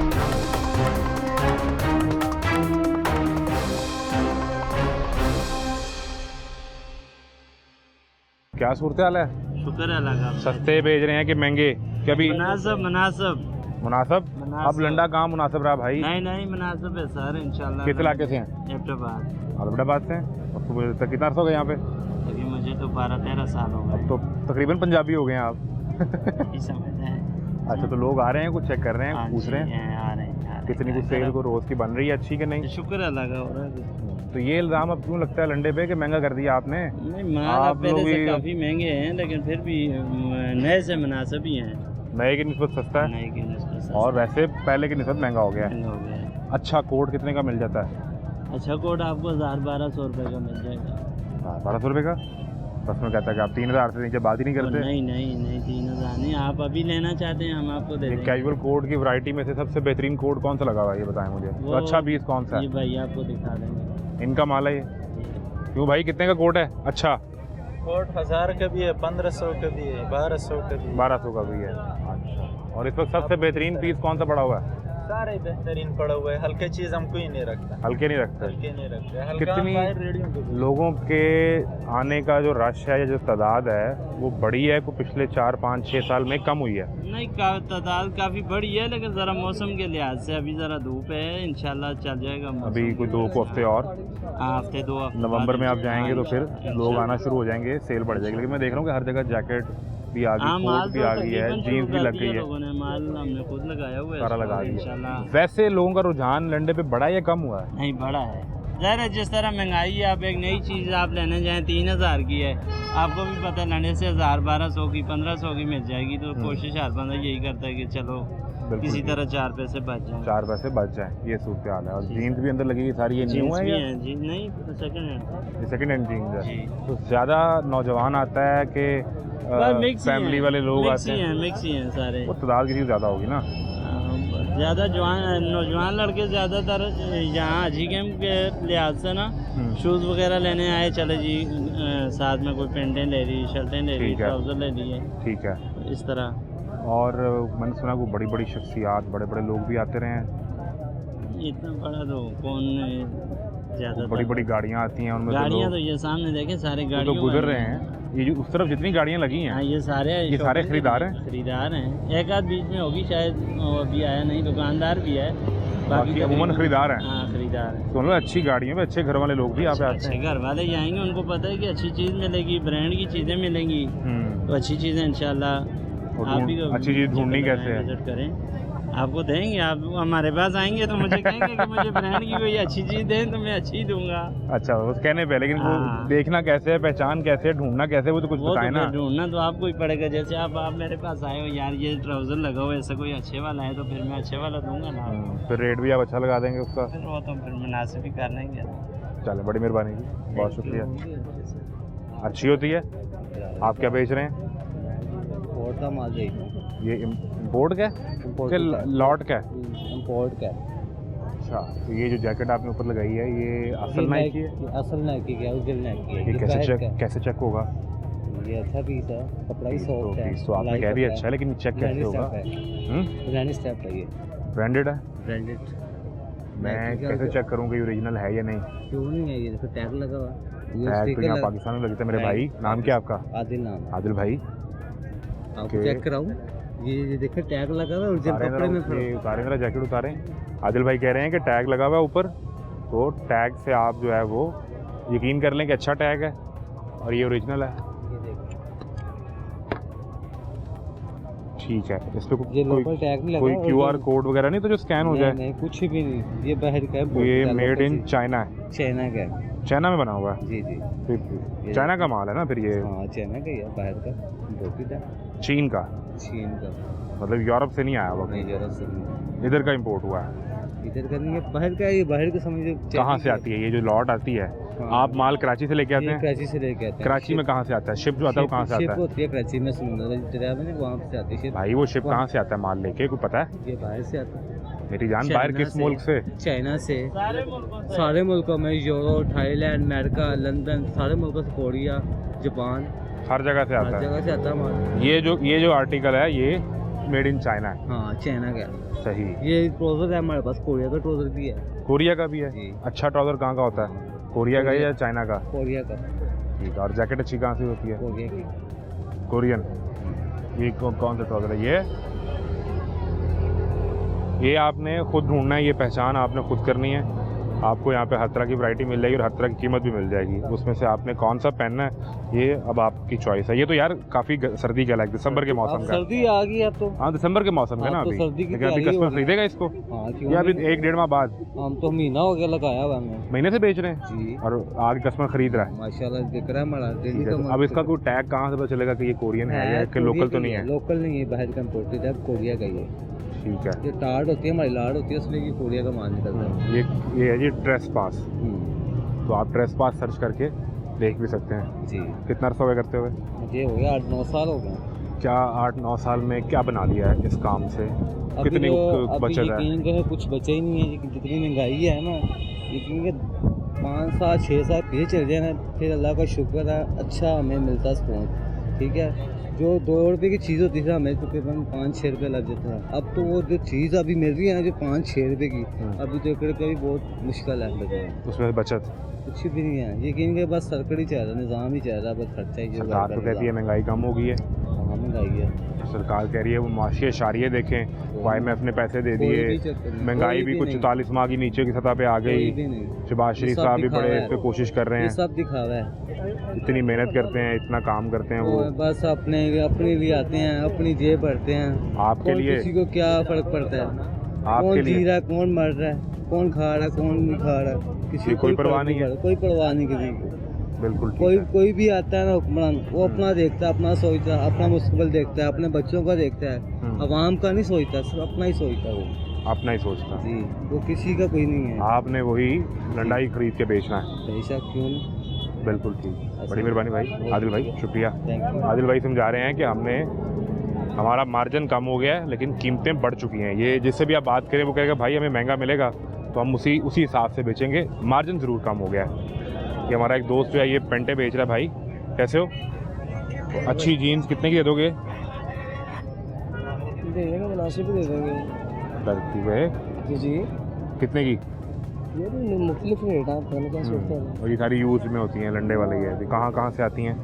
क्या सूरत हाल है? शुक्र है अल्लाह का। सस्ते भेज रहे हैं कि महंगे? कभी मुनासिब मुनासिब मुनासिब। अब लंडा कहाँ मुनासिब रहा भाई? नहीं नहीं मुनासिब है सर इंशाल्लाह। किस इलाके से हैं? हैदराबाद। अहमदाबाद से हैं। अब तो कितना अर्सा हो गया यहाँ पे? अभी मुझे तो 12-13 साल हो गए। तो तकरीबन पंजाबी हो गए हैं आप। ही समझते हैं। अच्छा, तो लोग आ रहे हैं, कुछ चेक कर रहे हैं, हाँ पूछ जी, रहे हैं आ रहे हैं। कितनी कुछ सेल को रोज की बन रही है, अच्छी कि नहीं? शुक्र है अल्लाह का हो रहा है। तो ये इल्ज़ाम अब क्यों लगता है लंडे पे कि महंगा कर दिया आपने? नहीं माल आप पहले लोग से भी- काफ़ी महंगे हैं, लेकिन फिर भी नए से मुनासिब ही हैं। नए की निस्बत सस्ता है नए की निस्बत से और वैसे पहले की निस्बत महंगा हो गया है। महंगा हो गया है। अच्छा कोट कितने का मिल जाता है? अच्छा कोट आपको 1000-1200 रुपये का मिल जाएगा। 1200 रुपये का? बस में कहता है कि आप 3000 से नीचे बात ही नहीं करते। नहीं नहीं नहीं 3000 नहीं, आप अभी लेना चाहते हैं हम आपको दे ये देंगे। कैजुअल कोट की वैरायटी में से सबसे बेहतरीन कोट कौन सा लगा हुआ है, ये बताएं मुझे। तो वो- अच्छा पीस कौन सा ये है? भाई आपको दिखा देंगे। इनका माल है ये? क्यों भाई, कितने का कोट है? अच्छा, कोट 1000 का भी है, 1500 का भी है, 1200 का भी है। 1200 का भी है। अच्छा, और इस वक्त सबसे बेहतरीन पीस कौन सा पड़ा हुआ है? सारे बेहतरीन पड़ा हुआ है, हल्के चीज हम कोई नहीं रखता। हल्के नहीं रखते? हल्के नहीं रखते, हल्का कितनी बाहर रेडियो पे भी। लोगों के आने का जो रश है या जो तादाद है वो बढ़ी है को पिछले 4-5-6 साल में कम हुई है? नहीं तादाद काफ़ी बड़ी है, लेकिन ज़रा मौसम के लिहाज से अभी ज़रा धूप है। इंशाल्लाह चल जाएगा मौसम। अभी कोई 2 हफ्ते और, हफ्ते 2 हफ्ते नवंबर में आप जाएंगे तो फिर इंशाल्लाह। लोग आना शुरू हो जाएंगे, सेल बढ़ जाएगी। लेकिन मैं देख रहा हूँ कि हर जगह जैकेट भी आ हाँ, गई, माल कोट भी तो आ गई है, तकरीबन जीन्स शुरू भी कर लग दिया गई है, लोगों ने माल हमने खुद लगाया हुआ है। सारा लगा दिया। इंशाल्लाह। वैसे लोगों का रुझान लंडे पे बढ़ा या कम हुआ है? नहीं बड़ा है ज़रा, जिस तरह महंगाई है। आप एक नई चीज़ आप लेने जाएं 3000 की है, आपको भी पता है लंडे से 1000-1200 की 1500 की मिल जाएगी। तो कोशिश हर बंदा यही करता है कि चलो किसी तरह 4 पैसे बच जाए। 4 पैसे बच जाए, ये सूरत हाल है। और जीन्स भी अंदर लगेगी सारी, ये न्यू जीन्स है भी या है जी? नहीं सेकंड हैंड। ये सेकंड हैंड जीन्स है? जी। तो ज़्यादा नौजवान आता है कि फैमिली वाले लोग आते हैं? मिक्स ही हैं सारे। वो तादाद किसी ज़्यादा होगी ना? ज़्यादा नौजवान लड़के ज़्यादातर यहाँ हाजी कैंप के लिहाज से ना शूज़ वगैरह लेने आए, चले जी साथ में कोई पेंटें ले ली, शर्टें ले ली, ठीक है। ट्राउज़र ले लिए, ठीक है। इस तरह। और मैंने सुना वो बड़ी बड़ी शख्सियात, बड़े बड़े लोग भी आते रहे हैं। इतना बड़ा तो कौन ज़्यादा बड़ी बड़ी गाड़ियाँ आती हैं उनमें, गाड़ियाँ तो ये सामने देखे सारे तो गाड़ियों गुजर रहे हैं। ये जो उस तरफ जितनी गाड़ियाँ लगी हैं, हाँ ये सारे खरीदार हैं? खरीदार हैं। एक आध बीच में होगी शायद, वो अभी आया नहीं, दुकानदार भी है, बाकी अमूमन खरीदार हैं। हाँ खरीदार हैं। तो अच्छी गाड़ियों में अच्छे घर वाले लोग भी यहाँ पे आते अच्छे हैं। घर वाले ही आएंगे, उनको पता है कि अच्छी चीज़ मिलेगी, ब्रांड की चीज़ें मिलेंगी, तो अच्छी चीज़ें इंशाल्लाह। और आप भी अच्छी चीज़ ढूंढनी कैसे है? विजिट करें, आपको देंगे। आप हमारे पास आएंगे तो मुझे कहेंगे कि मुझे ब्रांड की कोई अच्छी चीज़ दें तो मैं अच्छी ही दूंगा। अच्छा, बस कहने पे, लेकिन वो हाँ। देखना कैसे है, पहचान कैसे है, ढूंढना कैसे है, वो तो कुछ वो बताए ना। तो ढूंढना तो आपको ही पड़ेगा। जैसे आप मेरे पास आए हो, यार ये ट्राउज़र लगा हुआ है, ऐसा कोई अच्छे वाला है तो फिर मैं अच्छे वाला दूंगा ना। फिर रेट भी आप अच्छा लगा देंगे उसका? फिर वो तो फिर मुनासिब ही कर लेंगे। चले, बड़ी मेहरबानी जी, बहुत शुक्रिया। अच्छी होती है। आप क्या बेच रहे हैं? कोट का माल ये इम्पोर्ट का है कि लॉट का है? इम्पोर्ट का। अच्छा, तो ये जो जैकेट आपने ऊपर लगाई है ये असल नाइकी है? असल नाइकी का, ओरिजिनल नाइकी है। ये कैसे चेक होगा? ये अच्छा पीस है, कपड़ा ही सॉफ्ट है। तो आपने कह दिया अच्छा है, लेकिन चेक कैसे होगा? ब्रांड स्टेप है, ये ब्रांडेड है? ब्रांडेड। मैं कैसे चेक करूँगा ये ओरिजिनल है या नहीं? क्यों नहीं है, ये देखो टैग लगा हुआ है। टैग तो यहाँ पाकिस्तान में लगता है मेरे भाई। नाम क्या है आपका? आदिल नाम। आदिल भाई, आपको चेक कराऊं? ये देखो टैग लगा हुआ है, ओरिजिनल कपड़े में। ये उतारें जरा, जैकेट उतारें। आदिल भाई कह रहे हैं कि टैग लगा हुआ है ऊपर, तो टैग से आप जो है वो यकीन कर लें कि अच्छा टैग है और ये ओरिजिनल है। ठीक है, इस पे ये लोकल टैग नहीं लगा कोई और QR कोड वगैरह नहीं तो जो स्कैन हो जाए? नहीं कुछ भी नहीं, ये बाहर का है, ये मेड इन चाइना है, चाइना का है। चाइना में बना हुआ है? जी जी, फिर चाइना का माल है ना फिर ये? हाँ चाइना का ही है, बाहर का इम्पोर्टेड है। चीन का? चीन का, मतलब यूरोप से नहीं आया हुआ, नहीं यूरोप से नहीं, इधर का इंपोर्ट हुआ है? इधर का नहीं है, बाहर का, ये बाहर का समझ। कहाँ से आती है ये जो लॉट आती है? आप माल कराची से लेके आते हैं? कराची से लेके आते हैं। कराची में कहाँ से आता है शिप जो आता है, वो कहाँ से आता शिप है? होती है कराची में, समुद्र दरिया में, वहाँ से आती है शिप। भाई वो शिप कहाँ से आता है माल लेके, कोई पता है? ये बाहर से आता है। मेरी जान, बाहर किस मुल्क से? चाइना से, सारे मुल्कों में, यूरोप, थाईलैंड, अमेरिका, लंदन, सारे मुल्कों से, कोरिया, जापान, हर जगह से आता हर है। जगह से आता है माल। ये जो आर्टिकल है ये मेड इन चाइना है? हाँ चाइना का। सही। ये ट्राउजर है हमारे पास, कोरिया का ट्राउजर भी है। कोरिया का भी है? जी। अच्छा ट्राउजर कहाँ का होता है, कोरिया का या चाइना का? कोरिया का। ठीक है, और जैकेट अच्छी कहाँ से होती है? कोरिया की। कोरियन। ये कौन सा ट्राउजर है ये आपने खुद ढूंढना है, ये पहचान आपने खुद करनी है। आपको यहाँ पे हर तरह की वैरायटी मिल जाएगी और हर तरह की कीमत भी मिल जाएगी। उसमें से आपने कौन सा पहनना है ये अब आपकी चॉइस है। ये तो यार काफ़ी सर्दी का है, दिसंबर के मौसम का। सर्दी आ गई अब तो। हाँ दिसंबर के मौसम का ना तो अभी, सर्दी की लेकिन अभी तैयारी कस्टमर हो रही है। खरीदेगा इसको? हाँ क्यों या अभी नहीं? 1-1.5 माह बाद? हम तो महीना हो गया लगाया हुआ हमें। महीने से बेच रहे हैं जी, और आगे कस्टमर खरीद रहा है? माशाल्लाह दिख रहा है हमारा डेली ठीक है, का। तो अब इसका कोई टैग कहाँ से पता चलेगा कि ये कोरियन है या कि लोकल तो नहीं है? लोकल नहीं है, बाहर का इम्पोर्टेड है, कोरिया का ही है। ठीक है, ये टार्ड होती है हमारी, लाड़ होती है, उसमें कि कोरिया का माल निकलता है। ये है जी ट्रेस पास। तो आप ट्रेस पास सर्च करके देख भी सकते हैं। जी। कितना अर्सा हुआ करते हुए? मुझे हो गया 8-9 साल हो गए। क्या 8-9 साल में क्या बना लिया है इस काम से? कितनी बचत है? यकीन करें कुछ बचा ही नहीं है, जितनी महंगाई है ना, यकीन 5 साल 6 साल पीछे चल जाए ना, फिर अल्लाह का शुक्र है अच्छा हमें मिलता स्पोन। ठीक है, जो 2 रुपये की चीज़ होती थी हमें तकरीबन 5-6 रुपये लग जाता है। अब तो वो जो चीज़ अभी मिल रही है ना, जो 5-6 रुपये की, अभी तो एकड़ का भी बहुत मुश्किल है बचना। उसमें बचत कुछ भी नहीं है, यकीन के बस सरकार ही चाह रहा है, निज़ाम ही चाह रहा है, बस खर्चा ही। सरकार तो कहती है महंगाई कम हो गई है। हाँ महंगाई है, सरकार कह रही है वो माशी इशारिये देखें, IMF ने पैसे दे दिए, महंगाई भी कुछ 44 माह की नीचे की सतह पे आ गई। शहबाज शरीफ साहब भी बड़े इस पे कोशिश कर रहे हैं। सब दिखावा है, इतनी मेहनत करते हैं, इतना काम करते हैं वो, बस अपने लिए आते हैं, अपनी जेब भरते हैं। आपके लिए किसी को क्या फर्क पड़ता है? आपके कौन लिए जी रहा है, कौन मर रहा है, कौन खा रहा है, कौन नहीं खा रहा है, किसी कोई परवाह नहीं है। कोई परवाह नहीं किसी को। बिल्कुल ठीक है। कोई भी आता है ना हुक्मरान, वो अपना देखता है, अपना सोचता है, अपना मुस्तकबिल देखता है, अपने बच्चों का देखता है, अवाम का नहीं सोचता, सिर्फ अपना ही सोचता है वो। अपना ही सोचता जी, वो किसी का कोई नहीं है। आपने वही लंडाई खरीद के बेचना है। बेशक, क्यों नहीं। बिल्कुल ठीक, बड़ी मेहरबानी भाई। आदिल भाई शुक्रिया। Thank you. आदिल भाई समझा रहे हैं कि हमारा मार्जिन कम हो गया है लेकिन कीमतें बढ़ चुकी हैं। ये जिससे भी आप बात करें वो कहेगा भाई हमें महंगा मिलेगा तो हम उसी हिसाब से बेचेंगे, मार्जिन ज़रूर कम हो गया है। ये हमारा एक दोस्त जो है ये पेंटे बेच रहा है। भाई कैसे हो? अच्छी जीन्स कितने की दे दोगे? दे देंगे, मुनासिब ही दे देंगे। तरतीब है जी, कितने की? ये भी मुख्तलिफ रेट हैं, पहले क्या सोचते हैं। और ये सारी यूज़ में होती हैं, लंडे वाले ये कहाँ से आती हैं?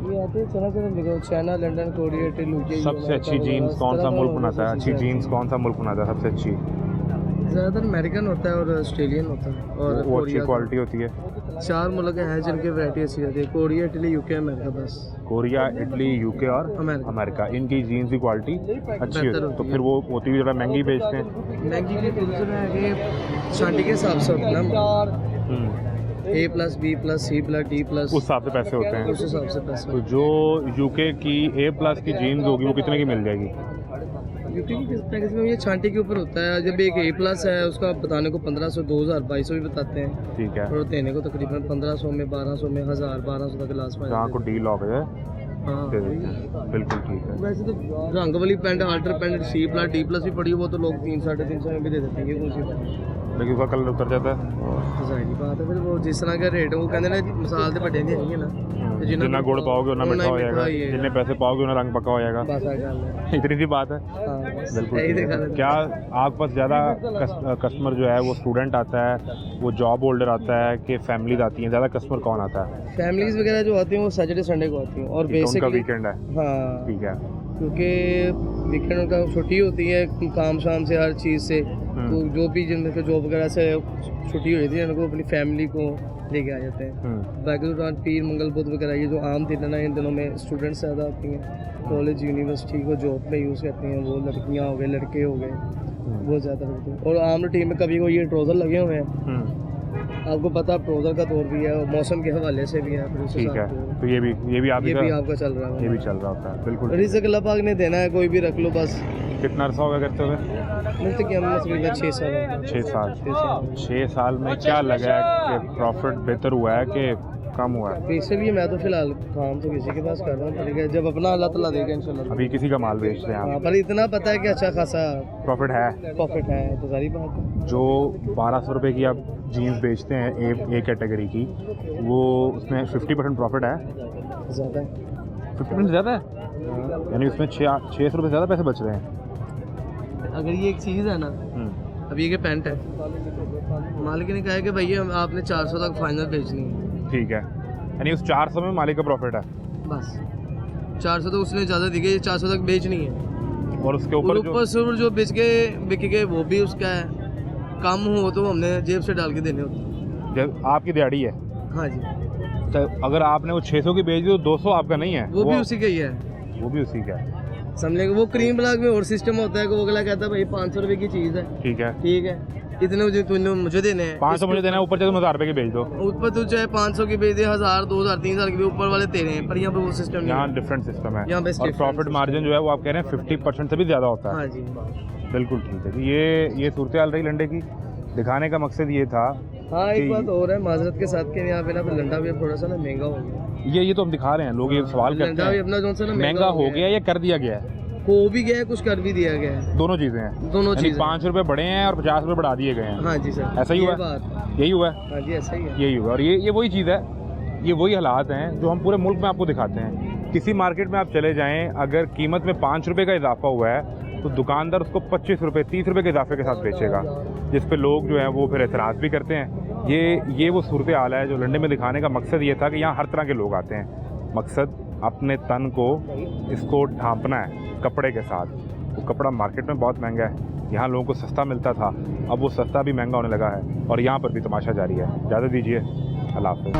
ये आते हैं चला देखो, चाइना, लंदन, कोरिया, इटली। सबसे अच्छी जीन्स कौन सा मुल्क बनाता है? अच्छी जीन्स कौन सा मुल्क बनाता है सबसे अच्छी? ज़्यादातर अमेरिकन होता है और ऑस्ट्रेलियन होता है और वो अच्छी क्वालिटी होती है। 4 मुल्क हैं जिनकी वैरायटी अच्छी रहती है, कोरिया, इटली, यूके, अमेरिका। बस कोरिया, इटली, यूके और अमेरिका, इनकी जीन्स की क्वालिटी अच्छी होती है। तो फिर वो होती भी थोड़ा महंगी बेचते हैं। महंगी की दूसरे है कि छांटी के हिसाब से होता है ना, A+, B+, C+, D+, उस हिसाब से पैसे होते हैं। उस हिसाब से पैसे। तो जो यूके की A+ की जीन्स होगी वो कितने की मिल जाएगी? यूके की पैकेज में ये छांटी के ऊपर होता है। जब एक A+ है उसका बताने को 1500, 2000, 2200 भी बताते हैं। ठीक है, और देने को तकरीबन 1500 में, 1200 में, 1000, 1200 तक लास्ट में। जहाँ को डील हो गया हाँ बिल्कुल ठीक है। वैसे तो रंग वाली pant, alter pant, C+, D+ भी पड़ी, वो तो लोग 300-350 में भी दे देते हैं। ये कौन सी लेकिन उसका कलर उतर जाता है। जाहिर बात है, फिर वो जिस तरह का रेट है वो कहते हैं ना, मिसाल से बड़े नहीं है ना, जितना गुड़ पाओगे उतना मीठा हो जाएगा, जितने पैसे पाओगे उतना रंग पक्का हो जाएगा। इतनी सी बात है। बिल्कुल ठीक है। क्या आपके पास ज़्यादा कस्टमर जो है वो स्टूडेंट आता है, वो जॉब होल्डर आता है कि फैमिलीज आती हैं? ज़्यादा कस्टमर कौन आता है? फैमिलीज वगैरह जो आती हैं वो सैटरडे संडे को आती हैं और उनका वीकेंड है। हाँ ठीक है, क्योंकि वीकेंड उनका छुट्टी होती है काम शाम से, हर चीज़ से, तो जो भी जिनके जॉब वगैरह से छुट्टी हुई थी उनको अपनी फैमिली को लेके आ जाते हैं। बाकी दौरान पीर मंगल बुध वगैरह ये जो आम दिन है ना, इन दिनों में स्टूडेंट्स ज़्यादा आती हैं, कॉलेज यूनिवर्सिटी को जॉब पे यूज़ करती हैं, वो लड़कियाँ हो गए लड़के हो गए, बहुत ज़्यादा होते हैं। और आम रूटीन में कभी कोई ये ट्रोज़र लगे हुए हैं, आपको पता ट्रोज़र का दौर भी है और मौसम के हवाले से भी है, फिर उस ठीक है, हिसाब से तो ये भी आपका चल रहा है, ये भी चल रहा होता है, बिल्कुल। रिज़्क़ अल्लाह पाक ने देना है, कोई भी रख लो बस। कितना अर्सा हो गया करते हुए? मुझे क्या तकरीबन 6 साल 6 साल में क्या लगा है कि प्रॉफिट बेहतर हुआ है कि कम हुआ है? इसलिए मैं तो फिलहाल काम तो किसी के पास कर रहा हूँ, ठीक है, जब अपना अल्लाह ताला देगा इंशाल्लाह। अभी किसी का माल बेच रहे हैं हाँ, आप? पर इतना पता है कि अच्छा खासा प्रॉफिट है तो सारी बात है। जो 1200 रुपये की आप जीन्स बेचते हैं ए कैटेगरी की, वो उसमें 50% प्रॉफिट है? ज़्यादा है, 50% ज़्यादा है, यानी उसमें 600 रुपये ज़्यादा पैसे बच रहे हैं। अगर ये एक चीज़ है ना, अब ये पैंट है, मालिक ने कहा है कि भैया आपने 400 तक फाइनल बेचनी है, ठीक है, यानी उस 400 में मालिक का प्रॉफिट है, बस 400 तो उसने ज़्यादा दी है, 400 तक बेचनी है, और उसके ऊपर जो बिक के वो भी उसका है, कम हो तो हमने जेब से डाल के देने होते। जब आपकी दिहाड़ी है? हाँ जी। तो अगर आपने वो 600 की बेच दी तो 200 आपका नहीं है? वो भी उसी का ही है, वो भी उसी का है, समझे। वो क्रीम ब्लॉक में और सिस्टम होता है कि वो अगला कहता है भाई 500 रुपये की चीज़ है, ठीक है, इतने तूने मुझे देने हैं, 500 मुझे देना है, ऊपर से तुम 1000 रुपये की बेच दो, ऊपर तू चाहे 500 की बेच दे, 1000 2000 3000 की भी ऊपर वाले तेरे हैं, पर यहाँ पे वो सिस्टम नहीं, यहाँ डिफरेंट सिस्टम है, यहाँ पे और प्रॉफिट मार्जिन जो है वो आप कह रहे हैं 50% से भी ज़्यादा होता है। हाँ जी, बिल्कुल ठीक है जी। ये सूरत हाल रही लंडे की। दिखाने का मकसद ये था। हाँ, एक बात और है माजरत के साथ के यहाँ पे ना लंडा भी अब थोड़ा सा ना महंगा हो गया। ये तो हम दिखा रहे हैं, लोग ये सवाल करते हैं अपना जो सा ना महंगा हो गया या कर दिया गया है? हो भी गया है, कुछ कर भी दिया गया है, दोनों चीज़ें हैं, 5 रुपये बढ़े हैं और 50 रुपये बढ़ा दिए गए हैं। हाँ जी सर, ऐसा ही हुआ, यही हुआ है। हाँ जी, ऐसा ही है, यही हुआ। और ये वही चीज़ है, ये वही हालात हैं जो हम पूरे मुल्क में आपको दिखाते हैं। किसी मार्केट में आप चले जाएं, अगर कीमत में 5 रुपये का इजाफा हुआ है तो दुकानदार उसको 25 रुपये 30 रुपये के इजाफे के साथ बेचेगा, जिस पे लोग जो हैं वो फिर एतराज़ भी करते हैं। ये वो सूरत हाल है जो लंडे में दिखाने का मकसद ये था कि यहाँ हर तरह के लोग आते हैं। मकसद अपने तन को इसको ढांपना है कपड़े के साथ। वो कपड़ा मार्केट में बहुत महंगा है, यहाँ लोगों को सस्ता मिलता था, अब वो सस्ता भी महंगा होने लगा है और यहाँ पर भी तमाशा जारी है। इजाज़त दीजिए, अल्लाह हाफ़िज़।